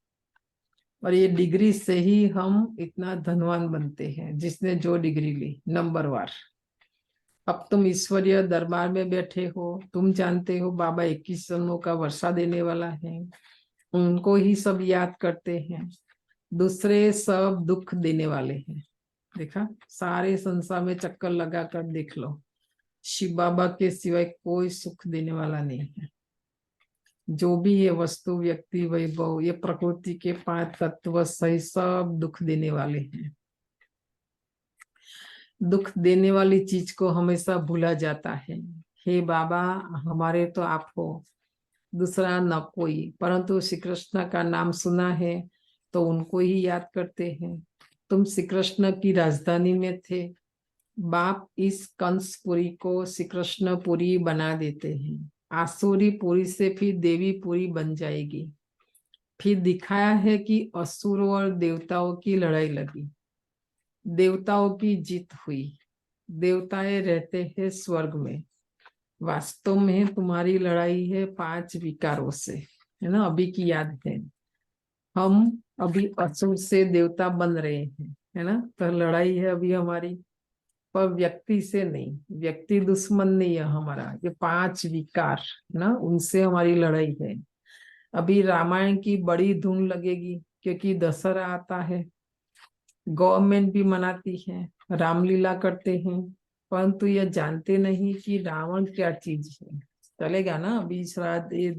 और ये डिग्री से ही हम इतना धनवान बनते हैं, जिसने जो डिग्री ली नंबरवार। अब तुम ईश्वरीय दरबार में बैठे हो, तुम जानते हो बाबा 21 जन्मों का वर्षा देने वाला है, उनको ही सब याद करते हैं, दूसरे सब दुख देने वाले हैं। देखा, सारे संसार में चक्कर लगा कर देख लो, शिव बाबा के सिवाय कोई सुख देने वाला नहीं है। जो भी ये वस्तु, व्यक्ति, वैभव, ये प्रकृति के 5 तत्व सही सब दुख देने वाले हैं। दुख देने वाली चीज को हमेशा भूला जाता है। हे बाबा, हमारे तो आप हो, दूसरा न कोई। परंतु श्री कृष्ण का नाम सुना है तो उनको ही याद करते हैं। तुम श्री कृष्ण की राजधानी में थे, बाप इस कंसपुरी को श्री कृष्णपुरी बना देते हैं। आसुरी पुरी से फिर देवी पुरी बन जाएगी। फिर दिखाया है कि असुरों और देवताओं की लड़ाई लगी, देवताओं की जीत हुई, देवताएं रहते हैं स्वर्ग में। वास्तव में तुम्हारी लड़ाई है 5 विकारों से, है ना, अभी की याद है। हम अभी असुर से देवता बन रहे हैं, है ना। तो लड़ाई है अभी हमारी, पर व्यक्ति से नहीं। व्यक्ति दुश्मन नहीं है हमारा, ये 5 विकार ना, उनसे हमारी लड़ाई है। अभी रामायण की बड़ी धूम लगेगी क्योंकि दशहरा आता है, गवर्नमेंट भी मनाती है, रामलीला करते हैं, परंतु यह जानते नहीं कि रावण क्या चीज है। चलेगा ना, अभी श्राद्ध, ये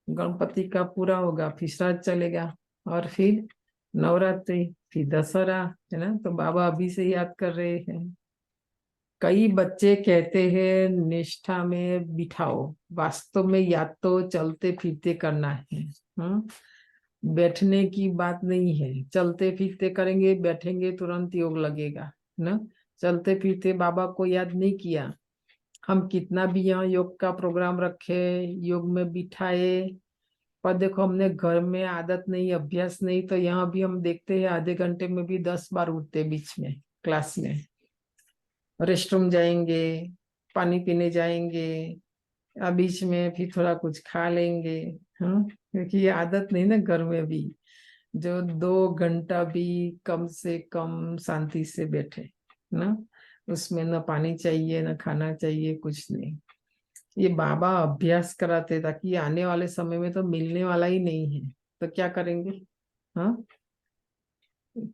गणपति का पूरा होगा, फिर श्राद्ध चलेगा, और फिर नवरात्रि, फिर दशहरा, है ना। तो बाबा अभी से याद कर रहे हैं। कई बच्चे कहते हैं निष्ठा में बिठाओ, वास्तव में याद तो चलते फिरते करना है। बैठने की बात नहीं है, चलते फिरते करेंगे, बैठेंगे तुरंत योग लगेगा ना। चलते फिरते बाबा को याद नहीं किया, हम कितना भी यहाँ योग का प्रोग्राम रखे, योग में बिठाए, पर देखो हमने घर में आदत नहीं, अभ्यास नहीं, तो यहाँ भी हम देखते हैं आधे घंटे में भी 10 बार उठते बीच में क्लास में, रेस्टरूम जाएंगे, पानी पीने जाएंगे, बीच में फिर थोड़ा कुछ खा लेंगे। क्योंकि ये आदत नहीं ना घर में भी, जो 2 घंटा भी कम से कम शांति से बैठे ना, उसमें न पानी चाहिए न खाना चाहिए, कुछ नहीं। ये बाबा अभ्यास कराते ताकि आने वाले समय में तो मिलने वाला ही नहीं है, तो क्या करेंगे। हाँ,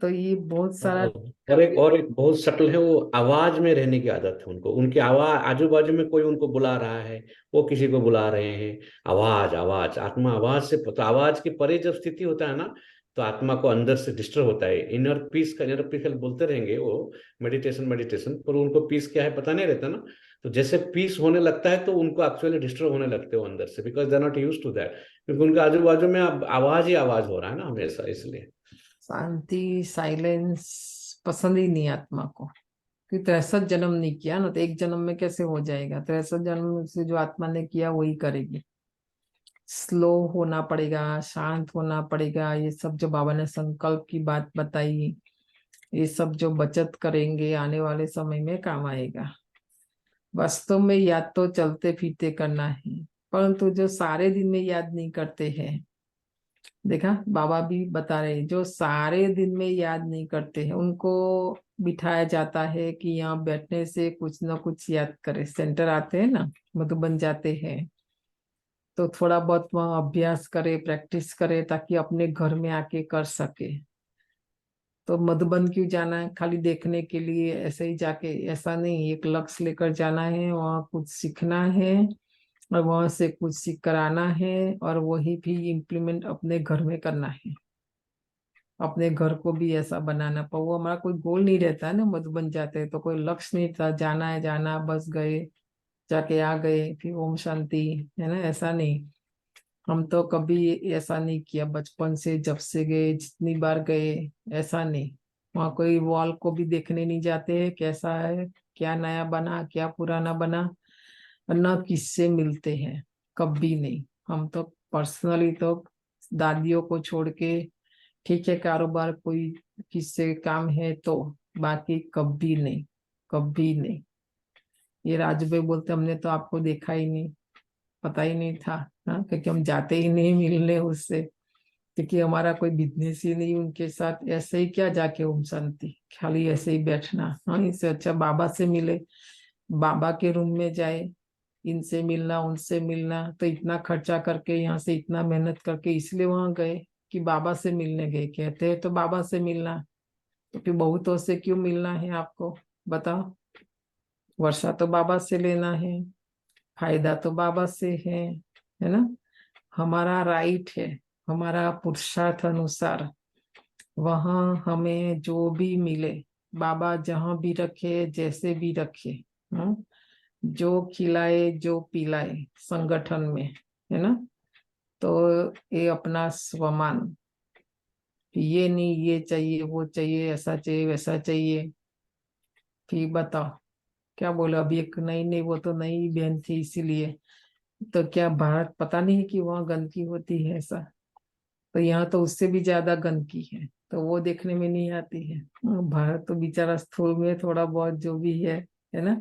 तो ये बहुत सारा और एक बहुत सटल है, वो आवाज में रहने की आदत है उनको। उनकी आवाज, आजू बाजू में कोई उनको बुला रहा है, वो किसी को बुला रहे हैं, आवाज आवाज, आत्मा आवाज से, तो आवाज के परे जब स्थिति होता है ना, तो आत्मा को अंदर से डिस्टर्ब होता है। इनर पीस बोलते रहेंगे वो, मेडिटेशन, पर उनको पीस क्या है पता नहीं रहता ना। तो जैसे पीस होने लगता है तो उनको एक्चुअली डिस्टर्ब होने लगते हो अंदर से, because they are not used to that, क्योंकि उनके आजू बाजू में अब आवाज ही आवाज हो रहा है ना हमेशा, इसलिए शांति, साइलेंस पसंद ही नहीं आत्मा को। कि 63 जन्म नहीं किया ना, तो एक जन्म में कैसे हो जाएगा। 63 जन्म से जो आत्मा ने किया वही करेगी। स्लो होना पड़ेगा, शांत होना पड़ेगा। ये सब जो बाबा ने संकल्प की बात बताई, ये सब जो बचत करेंगे आने वाले समय में काम आएगा। वास्तव में याद तो चलते फिरते करना है, परंतु जो सारे दिन में याद नहीं करते हैं, देखा बाबा भी बता रहे, जो सारे दिन में याद नहीं करते हैं उनको बिठाया जाता है कि यहाँ बैठने से कुछ ना कुछ याद करे। सेंटर आते हैं ना, मधुबन जाते हैं, तो थोड़ा बहुत वहाँ अभ्यास करे, प्रैक्टिस करे, ताकि अपने घर में आके कर सके। तो मधुबन क्यों जाना है, खाली देखने के लिए ऐसे ही जाके, ऐसा नहीं। एक लक्ष्य लेकर जाना है, वहाँ कुछ सीखना है और वहां से कुछ सीख कर आना है, और वही भी इम्प्लीमेंट अपने घर में करना है। अपने घर को भी ऐसा बनाना। पर वो हमारा कोई गोल नहीं रहता है ना, मधुबन जाते हैं तो कोई लक्ष्य नहीं था, जाना है जाना, बस गए, जाके आ गए, फिर ओम शांति, है ना। ऐसा नहीं, हम तो कभी ऐसा नहीं किया बचपन से, जब से गए, जितनी बार गए, ऐसा नहीं। वहाँ कोई वॉल को भी देखने नहीं जाते हैं कैसा है, क्या नया बना, क्या पुराना बना, न किससे मिलते हैं, कभी नहीं। हम तो पर्सनली तो दादियों को छोड़ के, ठीक है कारोबार कोई किससे काम है तो, बाकी कभी नहीं, कभी नहीं। ये राजू भाई बोलते हमने तो आपको देखा ही नहीं, पता ही नहीं था। हाँ, क्योंकि हम जाते ही नहीं मिलने उससे, क्योंकि हमारा कोई बिजनेस ही नहीं उनके साथ। ऐसे ही क्या जाके ओम शांति, खाली ऐसे ही बैठना। हाँ, इससे अच्छा बाबा से मिले, बाबा के रूम में जाए, इनसे मिलना उनसे मिलना। तो इतना खर्चा करके यहाँ से, इतना मेहनत करके इसलिए वहां गए कि बाबा से मिलने गए। कहते हैं तो बाबा से मिलना, तो फिर बहुतों से क्यों मिलना है आपको, बताओ। वर्षा तो बाबा से लेना है, फायदा तो बाबा से है ना। हमारा राइट है, हमारा पुरुषार्थ अनुसार वहां हमें जो भी मिले, बाबा जहां भी रखे, जैसे भी रखे, जो खिलाए जो पिलाए संगठन में, है ना। तो ये अपना स्वमान, ये नहीं ये चाहिए वो चाहिए, ऐसा चाहिए वैसा चाहिए। फिर बताओ क्या बोलो। अभी एक नई नई, वो तो नई बहन थी इसीलिए, तो क्या भारत पता नहीं कि वहाँ गंदगी होती है ऐसा, तो यहाँ तो उससे भी ज्यादा गंदगी है, तो वो देखने में नहीं आती है। भारत तो बेचारा स्थूल में थोड़ा बहुत जो भी है ना,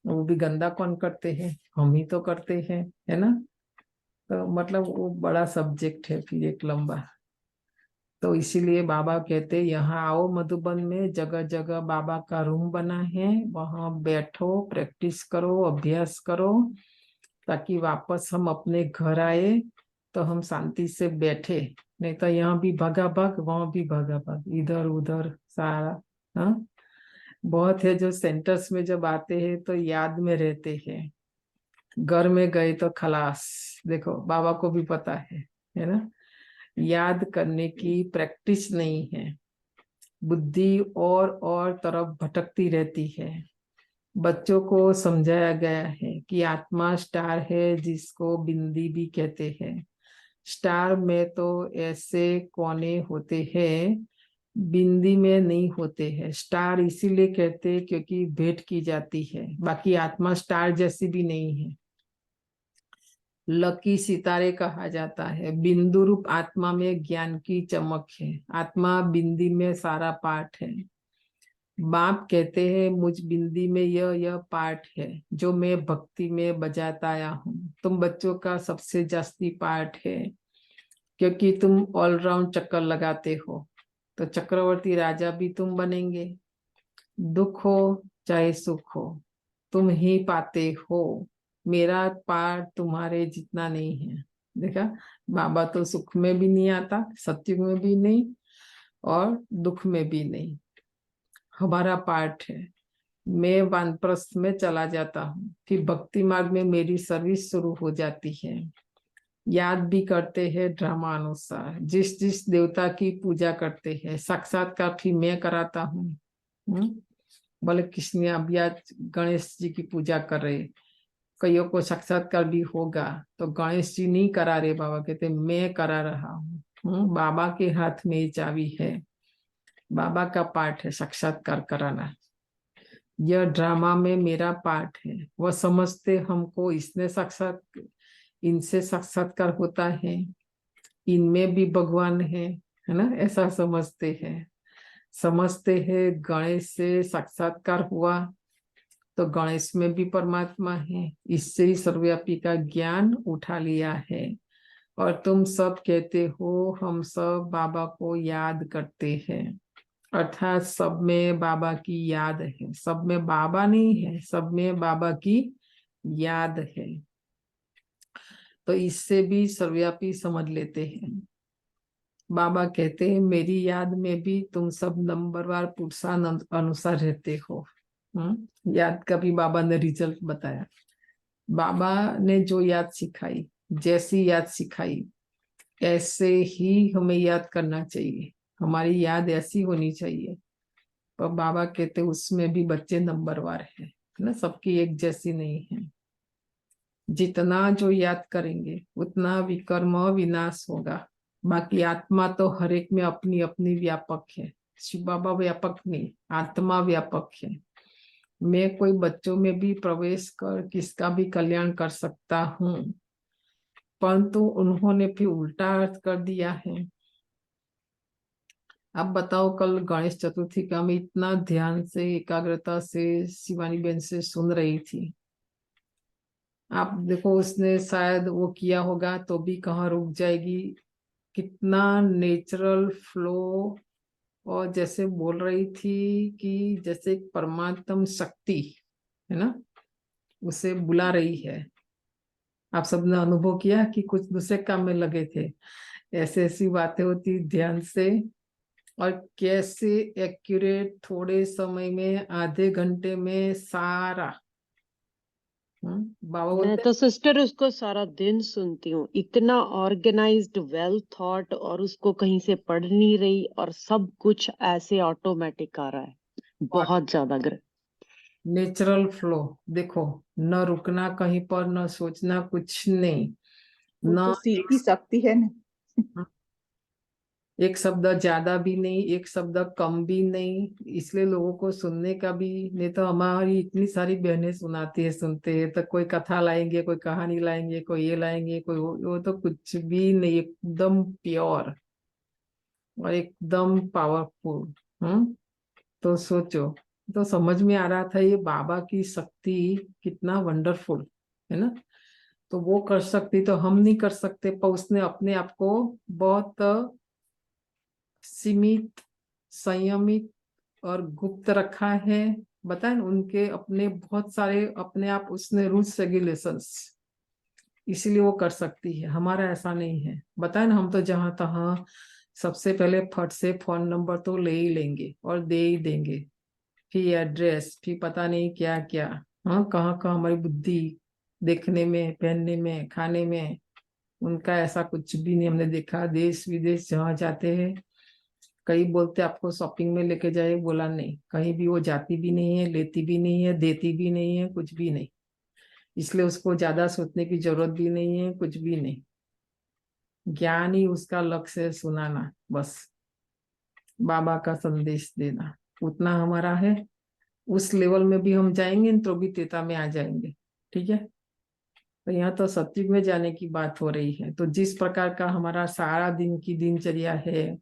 वो भी गंदा कौन करते हैं, हम ही तो करते हैं, है ना। तो मतलब वो बड़ा सब्जेक्ट है फिर एक लंबा। तो इसीलिए बाबा कहते यहाँ आओ मधुबन में, जगह जगह बाबा का रूम बना है, वहां बैठो, प्रैक्टिस करो, अभ्यास करो, ताकि वापस हम अपने घर आए तो हम शांति से बैठे। नहीं तो यहाँ भी भागा भाग, वहां भी भागा भाग, इधर उधर सारा। हाँ, बहुत है जो सेंटर्स में जब आते हैं तो याद में रहते हैं, घर में गए तो खलास। देखो बाबा को भी पता है ना, याद करने की प्रैक्टिस नहीं है, बुद्धि और तरफ भटकती रहती है। बच्चों को समझाया गया है कि आत्मा स्टार है, जिसको बिंदी भी कहते हैं। स्टार में तो ऐसे कोने होते हैं, बिंदी में नहीं होते हैं। स्टार इसीलिए कहते हैं क्योंकि भेंट की जाती है, बाकी आत्मा स्टार जैसी भी नहीं है। लकी सितारे कहा जाता है। बिंदु रूप आत्मा में ज्ञान की चमक है, आत्मा बिंदी में सारा पाठ है। बाप कहते हैं मुझ बिंदी में यह पार्ट है जो मैं भक्ति में बजाता आया हूँ। तुम बच्चों का सबसे जास्ती पार्ट है, क्योंकि तुम ऑलराउंड चक्कर लगाते हो, तो चक्रवर्ती राजा भी तुम बनेंगे। दुख हो चाहे सुख हो, तुम ही पाते हो। मेरा पार्ट तुम्हारे जितना नहीं है। देखा, बाबा तो सुख में भी नहीं आता, सत्युग में भी नहीं, और दुख में भी नहीं। हमारा पार्ट है। मैं वानप्रस्थ में चला जाता हूँ, फिर भक्ति मार्ग में मेरी सर्विस शुरू हो जाती है। याद भी करते हैं ड्रामा अनुसार, जिस जिस देवता की पूजा करते हैं साक्षात्कार फिर मैं कराता हूँ। बोले कृष्ण अभी आज गणेश जी की पूजा कर रहे, कईयों को साक्षात्कार भी होगा तो गणेश जी नहीं करा रहे, बाबा कहते मैं करा रहा हूँ। बाबा के हाथ में ये चाबी है, बाबा का पार्ट है साक्षात्कार कराना। यह ड्रामा में मेरा पार्ट है। वह समझते हमको इसने इनसे साक्षात्कार होता है, इनमें भी भगवान है ना, ऐसा समझते हैं। समझते हैं गणेश से साक्षात्कार हुआ तो गणेश में भी परमात्मा है, इससे ही सर्वव्यापी का ज्ञान उठा लिया है। और तुम सब कहते हो हम सब बाबा को याद करते हैं, अर्थात सब में बाबा की याद है। सब में बाबा नहीं है, सब में बाबा की याद है। तो इससे भी सर्वव्यापी समझ लेते हैं। बाबा कहते हैं मेरी याद में भी तुम सब नंबरवार पुरुषार्थ अनुसार रहते हो। याद का भी बाबा ने रिजल्ट बताया। बाबा ने जो याद सिखाई, जैसी याद सिखाई, ऐसे ही हमें याद करना चाहिए। हमारी याद ऐसी होनी चाहिए। पर बाबा कहते उसमें भी बच्चे नंबरवार है ना, सबकी एक जैसी नहीं है। जितना जो याद करेंगे उतना विकर्म विनाश होगा। बाकी आत्मा तो हर एक में अपनी अपनी व्यापक है। शिव बाबा व्यापक नहीं, आत्मा व्यापक है। मैं कोई बच्चों में भी प्रवेश कर किसका भी कल्याण कर सकता हूँ, परंतु उन्होंने फिर उल्टा अर्थ कर दिया है। अब बताओ, कल गणेश चतुर्थी का मैं इतना ध्यान से एकाग्रता से शिवानी बहन से सुन रही थी। आप देखो उसने शायद वो किया होगा तो भी कहाँ रुक जाएगी। कितना नेचुरल फ्लो, और जैसे बोल रही थी कि जैसे एक परमात्म शक्ति है ना, उसे बुला रही है। आप सबने अनुभव किया कि कुछ दूसरे काम में लगे थे, ऐसे ऐसी बातें होती ध्यान से, और कैसे एक्यूरेट थोड़े समय में, आधे घंटे में सारा। बाबा मैं बोलते तो सिस्टर उसको सारा दिन सुनती हूँ, इतना ऑर्गेनाइज्ड, वेल थॉट, और उसको कहीं से पढ़ नहीं रही, और सब कुछ ऐसे ऑटोमेटिक आ रहा है। बहुत ज्यादा नेचुरल फ्लो। देखो, न रुकना कहीं पर, न सोचना कुछ नहीं, वो न तो सीख की शक्ति है ना। एक शब्द ज्यादा भी नहीं, एक शब्द कम भी नहीं। इसलिए लोगों को सुनने का भी, नहीं तो हमारी इतनी सारी बहनें सुनाती है, सुनते हैं तो कोई कथा लाएंगे, कोई कहानी लाएंगे, कोई ये लाएंगे, कोई वो तो कुछ भी नहीं, एकदम प्योर और एकदम पावरफुल। तो सोचो, तो समझ में आ रहा था ये बाबा की शक्ति कितना वंडरफुल है ना। तो वो कर सकती तो हम नहीं कर सकते, पर उसने अपने आप को बहुत सीमित, संयमित और गुप्त रखा है। बताए ना, उनके अपने बहुत सारे अपने आप उसने रूल्स रेगुलेशंस, इसीलिए वो कर सकती है। हमारा ऐसा नहीं है। बताए ना, हम तो जहां तहां सबसे पहले फट से फोन नंबर तो ले ही लेंगे और दे ही देंगे, फिर एड्रेस, फिर पता नहीं क्या क्या। हाँ, कहाँ कहाँ हमारी बुद्धि, देखने में, पहनने में, खाने में। उनका ऐसा कुछ भी नहीं हमने देखा। देश विदेश जहाँ जाते हैं, कई बोलते आपको शॉपिंग में लेके जाए, बोला नहीं, कहीं भी वो जाती भी नहीं है, लेती भी नहीं है, देती भी नहीं है, कुछ भी नहीं। इसलिए उसको ज्यादा सोचने की जरूरत भी नहीं है, कुछ भी नहीं। ज्ञान ही उसका लक्ष्य है, सुनाना, बस बाबा का संदेश देना, उतना हमारा है। उस लेवल में भी हम जाएंगे तो भी त्रेता में आ जाएंगे। ठीक है, तो यहाँ तो सत्युग में जाने की बात हो रही है। तो जिस प्रकार का हमारा सारा दिन की दिनचर्या है,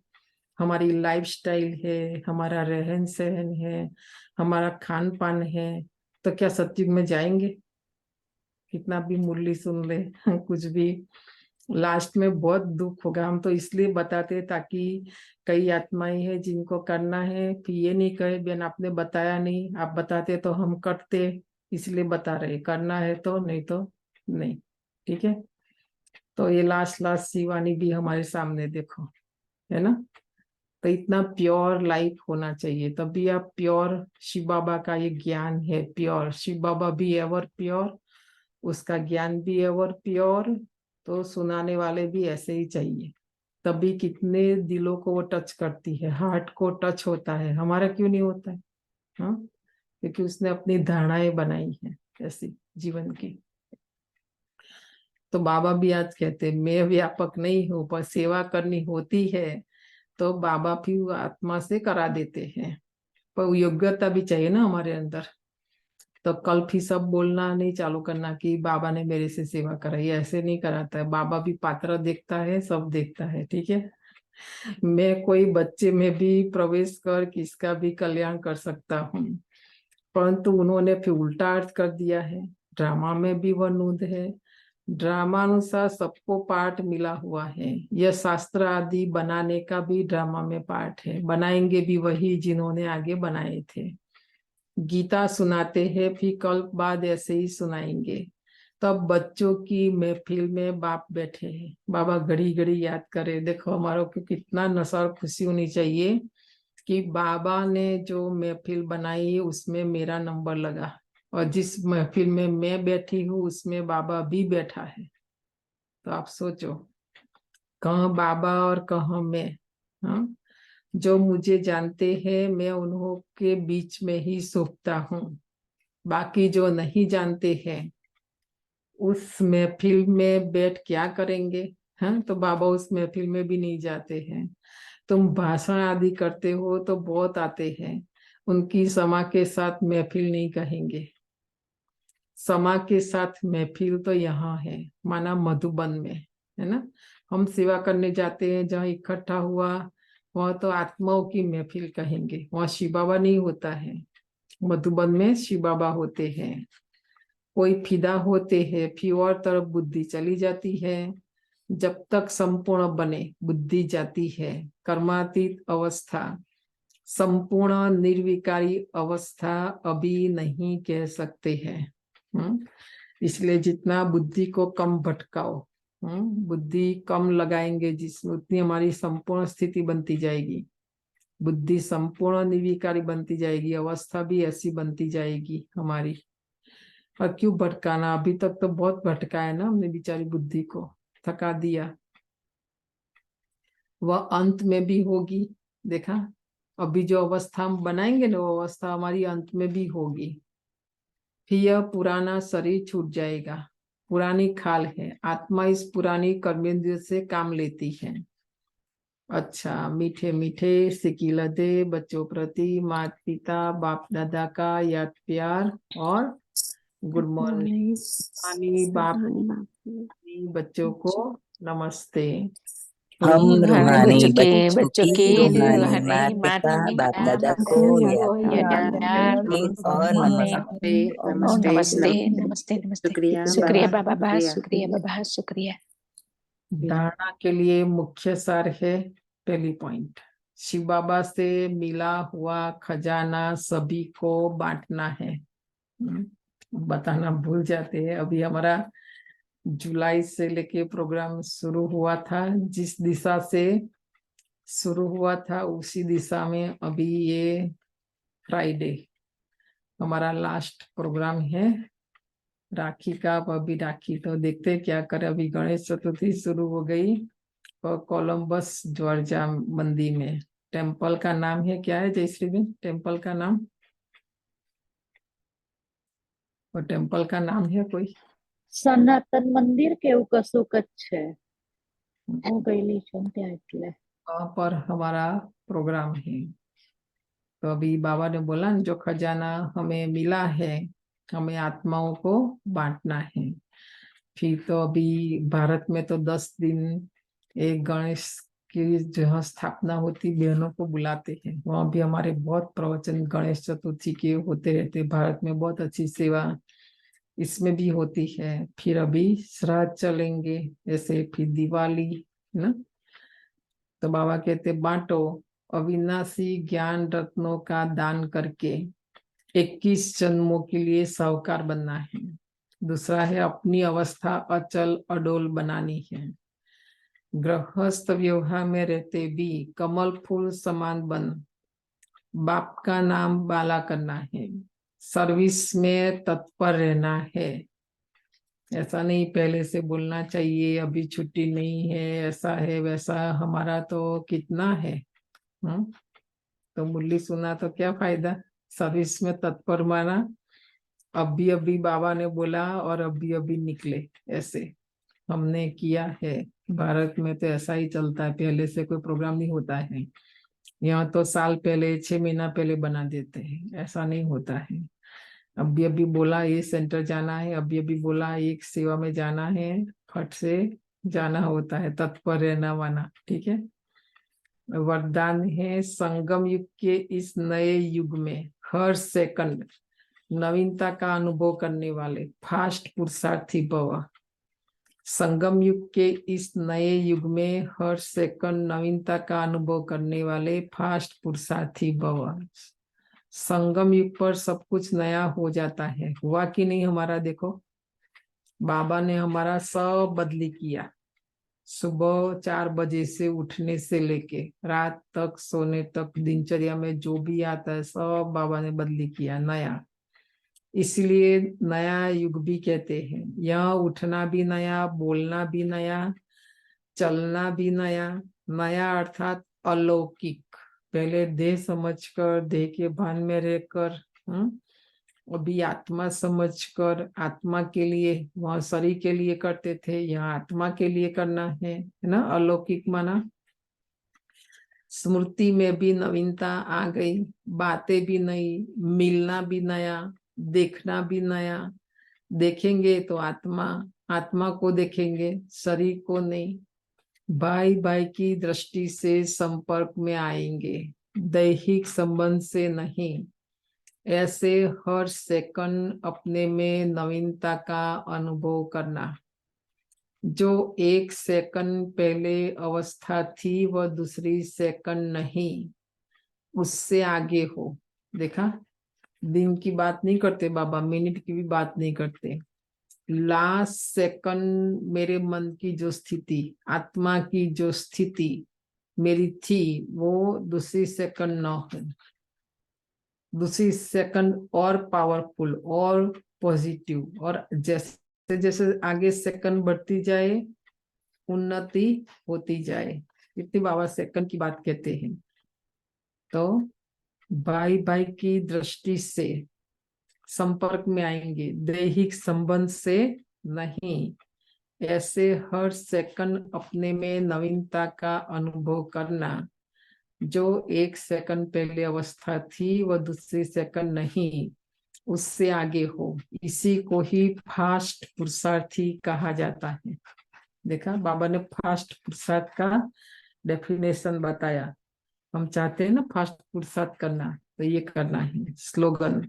हमारी लाइफस्टाइल है, हमारा रहन सहन है, हमारा खान पान है, तो क्या सत्युग में जाएंगे? कितना भी मुरली सुन ले कुछ भी, लास्ट में बहुत दुख होगा। हम तो इसलिए बताते ताकि कई आत्माएं हैं जिनको करना है, फिर ये नहीं कहे बेन आपने बताया नहीं, आप बताते तो हम करते, इसलिए बता रहे, करना है तो, नहीं तो नहीं। ठीक है, तो ये लास्ट शिवानी भी हमारे सामने देखो, है ना। तो इतना प्योर लाइफ होना चाहिए, तभी आप प्योर, शिव बाबा का ये ज्ञान है प्योर, शिव बाबा भी एवर प्योर, उसका ज्ञान भी एवर प्योर, तो सुनाने वाले भी ऐसे ही चाहिए। तभी कितने दिलों को वो टच करती है, हार्ट को टच होता है, हमारा क्यों नहीं होता है? हाँ, क्योंकि उसने अपनी धारणाएं बनाई है ऐसी जीवन की। तो बाबा भी आज कहते मैं व्यापक नहीं हूँ, पर सेवा करनी होती है तो बाबा भी आत्मा से करा देते हैं, पर योग्यता भी चाहिए ना हमारे अंदर। तो कल फिर सब बोलना नहीं चालू करना कि बाबा ने मेरे से सेवा कराई, ऐसे नहीं कराता है। बाबा भी पात्र देखता है, सब देखता है। ठीक है, मैं कोई बच्चे में भी प्रवेश कर किसका भी कल्याण कर सकता हूँ, परंतु उन्होंने फिर उल्टा अर्थ कर दिया है। ड्रामा में भी वह नूंद है, ड्रामा अनुसार सबको पार्ट मिला हुआ है। यह शास्त्र आदि बनाने का भी ड्रामा में पार्ट है, बनाएंगे भी वही जिन्होंने आगे बनाए थे। गीता सुनाते हैं, फिर कल बाद ऐसे ही सुनाएंगे। तब बच्चों की महफिल में बाप बैठे हैं, बाबा घड़ी घड़ी याद करे। देखो हमारे को कितना नशा और खुशी होनी चाहिए कि बाबा ने जो महफिल बनाई उसमें मेरा नंबर लगा, और जिस महफिल में मैं बैठी हूँ उसमें बाबा भी बैठा है। तो आप सोचो, कहाँ बाबा और कहाँ मैं। हाँ, जो मुझे जानते हैं मैं उन्हों के बीच में ही शोभता हूँ, बाकी जो नहीं जानते हैं उस महफिल में बैठ क्या करेंगे। हाँ, तो बाबा उस महफिल में भी नहीं जाते हैं। तुम भाषण आदि करते हो तो बहुत आते हैं, उनकी समा के साथ महफिल नहीं कहेंगे। समा के साथ महफिल तो यहाँ है, माना मधुबन में, है ना। हम सेवा करने जाते हैं, जहाँ इकट्ठा हुआ वह तो आत्माओं की महफिल कहेंगे, वहाँ शिव बाबा नहीं होता है। मधुबन में शिव बाबा होते हैं। कोई फिदा होते हैं, फिर और तरफ बुद्धि चली जाती है। जब तक संपूर्ण बने बुद्धि जाती है। कर्मातीत अवस्था, संपूर्ण निर्विकारी अवस्था अभी नहीं कह सकते हैं। इसलिए जितना बुद्धि को कम भटकाओ, बुद्धि कम लगाएंगे जिसमें, उतनी हमारी संपूर्ण स्थिति बनती जाएगी। बुद्धि संपूर्ण निर्विकारी बनती जाएगी, अवस्था भी ऐसी बनती जाएगी हमारी। और क्यों भटकाना, अभी तक तो बहुत भटकाया ना हमने बेचारी बुद्धि को, थका दिया। वह अंत में भी होगी। देखा, अभी जो अवस्था हम बनाएंगे ना वो अवस्था हमारी अंत में भी होगी। फिर यह पुराना शरीर छूट जाएगा, पुरानी खाल है। आत्मा इस पुरानी कर्मेंद्रिय से काम लेती है। अच्छा, मीठे मीठे सिकिलदे बच्चों प्रति माता पिता बाप दादा का याद प्यार और गुड मॉर्निंग। पानी बाप बच्चों को नमस्ते। हम रूहानी बच्चों के रूहानी रूहानी माता बाप माता दादा को याद और नमस्ते। नमस्ते नमस्ते नमस्ते। शुक्रिया बाबा, शुक्रिया। शुक्रिया बाबा, शुक्रिया। धारणा के लिए मुख्य सार है, पहली पॉइंट, शिव बाबा से मिला हुआ खजाना सभी को बांटना है। बताना भूल जाते हैं। अभी हमारा जुलाई से लेके प्रोग्राम शुरू हुआ था, जिस दिशा से शुरू हुआ था उसी दिशा में अभी ये फ्राइडे हमारा लास्ट प्रोग्राम है राखी का। अब अभी राखी तो देखते हैं क्या करे। अभी गणेश चतुर्थी शुरू हो गई और कोलंबस जॉर्जिया मंदिर में। टेम्पल का नाम है क्या है जयश्री बहन? टेम्पल का नाम, और टेम्पल का नाम है कोई? સનાતન મંદિર કે એવું કશું જ છે. હું ગયેલી છું ત્યાં એટલે. वहाँ पर हमारा प्रोग्राम है। तो अभी बाबा ने बोला न, जो खजाना हमें मिला है हमें आत्माओं को बांटना है। फिर तो अभी भारत में तो 10 दिन एक गणेश की जहाँ स्थापना होती बहनों को बुलाते हैं, वहाँ भी हमारे बहुत प्रवचन गणेश चतुर्थी के होते रहते। भारत में बहुत अच्छी सेवा इसमें भी होती है। फिर अभी श्राद्ध चलेंगे ऐसे, फिर दिवाली ना। तो बाबा कहते बांटो, अविनाशी ज्ञान रत्नों का दान करके 21 जन्मों के लिए साहूकार बनना है। दूसरा है अपनी अवस्था अचल अडोल बनानी है। गृहस्थ व्यवहार में रहते भी कमल फूल समान बन बाप का नाम बाला करना है। सर्विस में तत्पर रहना है। ऐसा नहीं पहले से बोलना चाहिए अभी छुट्टी नहीं है, ऐसा है वैसा। हमारा तो कितना है, तो मुरली सुना तो क्या फायदा। सर्विस में तत्पर माना, अभी बाबा ने बोला और अभी निकले, ऐसे हमने किया है। भारत में तो ऐसा ही चलता है, पहले से कोई प्रोग्राम नहीं होता है। यहाँ तो साल पहले 6 महीना पहले बना देते हैं, ऐसा नहीं होता है। अभी बोला ये सेंटर जाना है, अभी बोला एक सेवा में जाना है, फट से जाना होता है, तत्पर रहना माना, ठीक है। वरदान है संगम युग के इस नए युग में हर सेकंड नवीनता का अनुभव करने वाले फास्ट पुरुषार्थी भव। संगम युग के इस नए युग में हर सेकंड नवीनता का अनुभव करने वाले फास्ट पुरुषार्थी भव। संगम युग पर सब कुछ नया हो जाता है। हुआ कि नहीं हमारा? देखो बाबा ने हमारा सब बदली किया। सुबह 4 बजे से उठने से लेके रात तक सोने तक दिनचर्या में जो भी आता है सब बाबा ने बदली किया, नया। इसलिए नया युग भी कहते हैं। यहाँ उठना भी नया, बोलना भी नया, चलना भी नया। नया अर्थात अलौकिक। पहले देह समझकर, देह के भान में रहकर, अभी आत्मा समझकर, आत्मा के लिए, वहां शरीर के लिए करते थे, यहाँ आत्मा के लिए करना है ना। अलौकिक माना स्मृति में भी नवीनता आ गई, बातें भी नई, मिलना भी नया, देखना भी नया। देखेंगे तो आत्मा को देखेंगे, शरीर को नहीं। भाई भाई की दृष्टि से संपर्क में आएंगे, दैहिक संबंध से नहीं। ऐसे हर सेकंड अपने में नवीनता का अनुभव करना। जो एक सेकंड पहले अवस्था थी वह दूसरी सेकंड नहीं, उससे आगे हो। देखा, दिन की बात नहीं करते बाबा, मिनट की भी बात नहीं करते। लास्ट सेकंड मेरे मन की जो स्थिति, आत्मा की जो स्थिति मेरी थी, वो दूसरी सेकंड न हो। दूसरी सेकंड और पावरफुल और पॉजिटिव, और जैसे जैसे आगे सेकंड बढ़ती जाए उन्नति होती जाए। इतनी बाबा सेकंड की बात कहते हैं। तो भाई भाई की दृष्टि से संपर्क में आएंगे, दैहिक संबंध से नहीं। ऐसे हर सेकंड अपने में नवीनता का अनुभव करना। जो एक सेकंड पहले अवस्था थी वह दूसरी सेकंड नहीं, उससे आगे हो। इसी को ही फास्ट पुरुषार्थी कहा जाता है। देखा, बाबा ने फास्ट पुरुषार्थ का डेफिनेशन बताया। हम चाहते हैं ना फास्ट पुरुषार्थ करना, तो ये करना है। स्लोगन,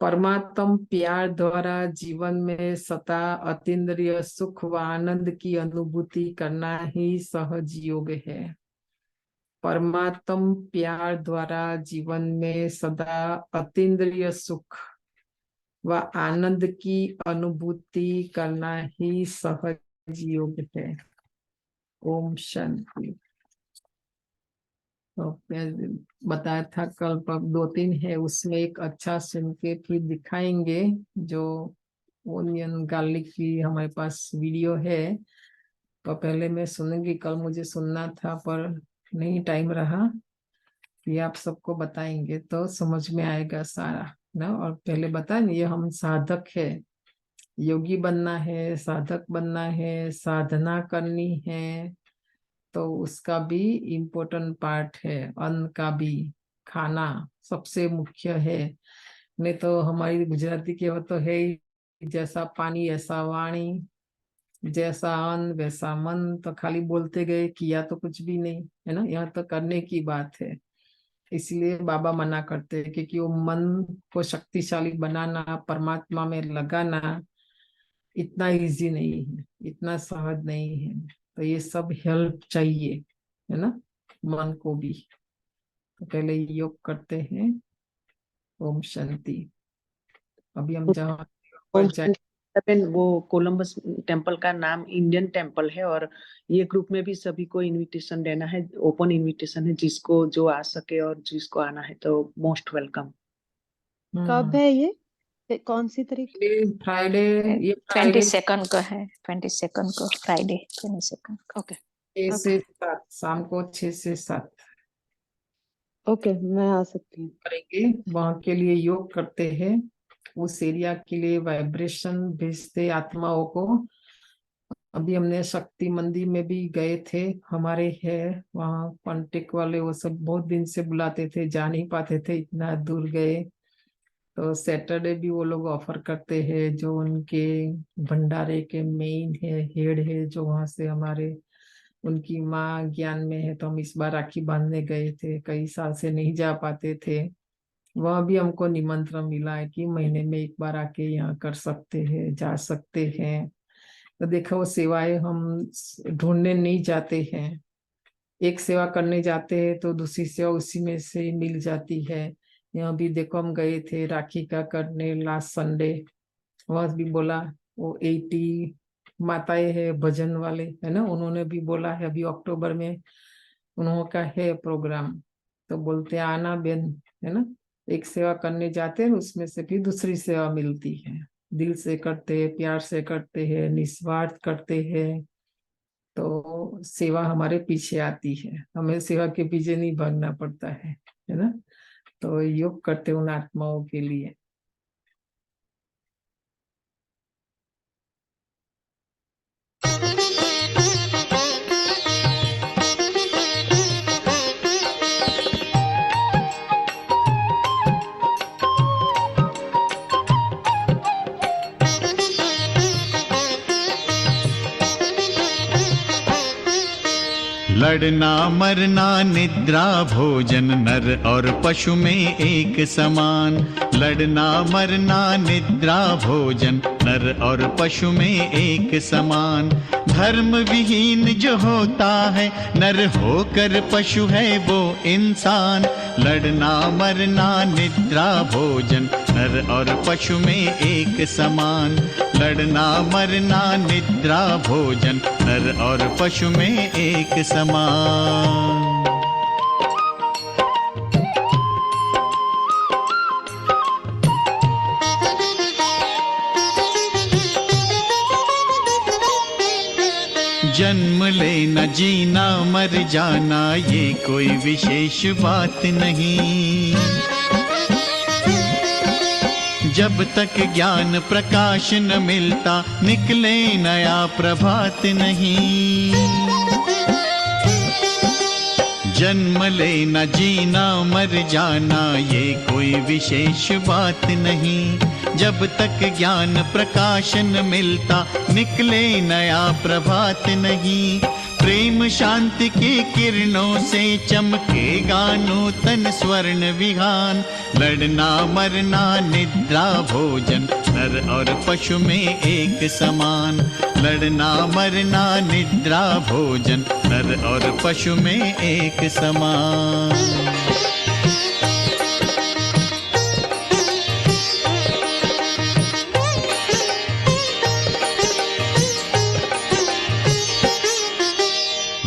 परमात्म प्यार द्वारा जीवन में सता अतीन्द्रिय सुख व आनंद की अनुभूति करना ही सहज योग है। परमात्म प्यार द्वारा जीवन में सदा अतीन्द्रिय सुख व आनंद की अनुभूति करना ही सहज योग है। ओम शांति। तो बताया था कल 2-3 है, उसमें एक अच्छा सुन के फिर दिखाएंगे। जो ओनियन गार्लिक की हमारे पास वीडियो है, तो पहले मैं सुनूंगी। कल मुझे सुनना था पर नहीं टाइम रहा। ये आप सबको बताएंगे तो समझ में आएगा सारा ना। और पहले बताएं, ये हम साधक है, योगी बनना है, साधक बनना है, साधना करनी है, तो उसका भी इम्पोर्टेंट पार्ट है। अन्न का भी खाना सबसे मुख्य है। नहीं तो हमारी गुजराती कहावत तो है ही, जैसा पानी ऐसा वाणी, जैसा अन्न वैसा मन। तो खाली बोलते गए, किया तो कुछ भी नहीं है ना। यहाँ तो करने की बात है। इसलिए बाबा मना करते हैं, क्योंकि वो मन को शक्तिशाली बनाना, परमात्मा में लगाना इतना इजी नहीं है, इतना सहज नहीं है। तो ये सब हेल्प चाहिए है ना, मन को भी। तो पहले योग करते हैं। ओम शांति। अभी हम जहाँ ओम शांति। वो कोलंबस टेम्पल का नाम इंडियन टेम्पल है, और ये ग्रुप में भी सभी को इनविटेशन देना है, ओपन इनविटेशन है, जिसको जो आ सके और जिसको आना है तो मोस्ट वेलकम। कब है ये, कौन सी तारीख? फ्राइडे, ये 22 को है, 22 को फ्राइडे 22। ओके 6 से 7, शाम को 6 से 7 ओके, मैं आ सकती हूँ। करेंगे। वहाँ के लिए योग करते हैं, उस एरिया के लिए वाइब्रेशन भेजते आत्माओं को। अभी हमने शक्ति मंदिर में भी गए थे, हमारे है वहाँ कॉन्टेक्ट वाले, वो सब बहुत दिन से बुलाते थे, जा नहीं पाते थे, इतना दूर गए। तो सैटरडे भी वो लोग ऑफर करते हैं, जो उनके भंडारे के मेन है, हेड है, जो वहाँ से हमारे उनकी माँ ज्ञान में है। तो हम इस बार राखी बांधने गए थे, कई साल से नहीं जा पाते थे। वह भी हमको निमंत्रण मिला है कि महीने में एक बार आके यहाँ कर सकते हैं, जा सकते हैं। तो देखो, वो सेवाएं हम ढूंढने नहीं जाते हैं, एक सेवा करने जाते हैं तो दूसरी सेवा उसी में से मिल जाती है। यहाँ भी देखो, हम गए थे राखी का करने लास्ट संडे, वहां भी बोला वो 80 माताएं है भजन वाले है ना, उन्होंने भी बोला है अभी अक्टूबर में उन्होंने है प्रोग्राम, तो बोलते आना बेन है ना। एक सेवा करने जाते हैं, उसमें से फिर दूसरी सेवा मिलती है। दिल से करते हैं, प्यार से करते हैं, निस्वार्थ करते हैं, तो सेवा हमारे पीछे आती है, हमें सेवा के पीछे नहीं भागना पड़ता है ना। तो योग करते उन आत्माओं के लिए। लड़ना मरना निद्रा भोजन नर और पशु में एक समान। लड़ना मरना निद्रा भोजन नर और पशु में एक समान। धर्म विहीन जो होता है नर होकर पशु है वो इंसान। लड़ना मरना निद्रा भोजन नर और पशु में एक समान। लड़ना मरना निद्रा भोजन नर और पशु में एक समान। जन्म लेना जीना मर जाना ये कोई विशेष बात नहीं। जब तक ज्ञान प्रकाश न मिलता निकले नया प्रभात नहीं। जन्म लेना जीना मर जाना ये कोई विशेष बात नहीं। जब तक ज्ञान प्रकाश न मिलता निकले नया प्रभात नहीं। प्रेम शांति की किरणों से चमकेगा नूतन स्वर्ण विहान। लड़ना मरना निद्रा भोजन नर और पशु में एक समान। लड़ना मरना निद्रा भोजन नर और पशु में एक समान।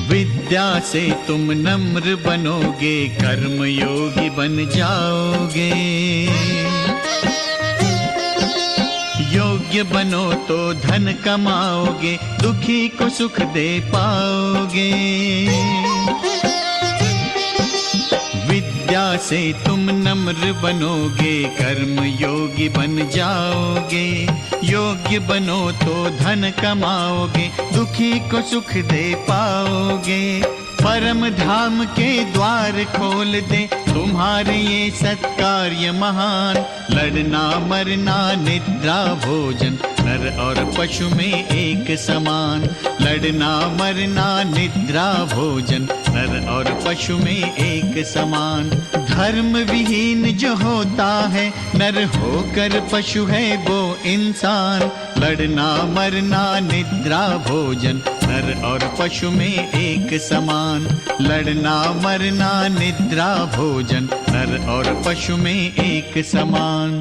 विद्या से तुम नम्र बनोगे, कर्म योगी बन जाओगे। योग्य बनो तो धन कमाओगे, दुखी को सुख दे पाओगे। विद्या से तुम नम्र बनोगे, कर्म योगी बन जाओगे। योग्य बनो तो धन कमाओगे, दुखी को सुख दे पाओगे। परम धाम के द्वार खोल दे तुम्हारे ये सत्कार्य महान। लड़ना मरना निद्रा भोजन नर और पशु में एक समान। लड़ना मरना निद्रा भोजन नर और पशु में एक समान। धर्म विहीन जो होता है नर होकर पशु है वो इंसान। लड़ना मरना निद्रा भोजन नर और पशु में एक समान। लड़ना मरना निद्रा भोजन नर और पशु में एक समान।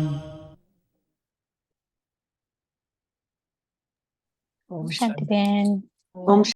शांति बहन। ओम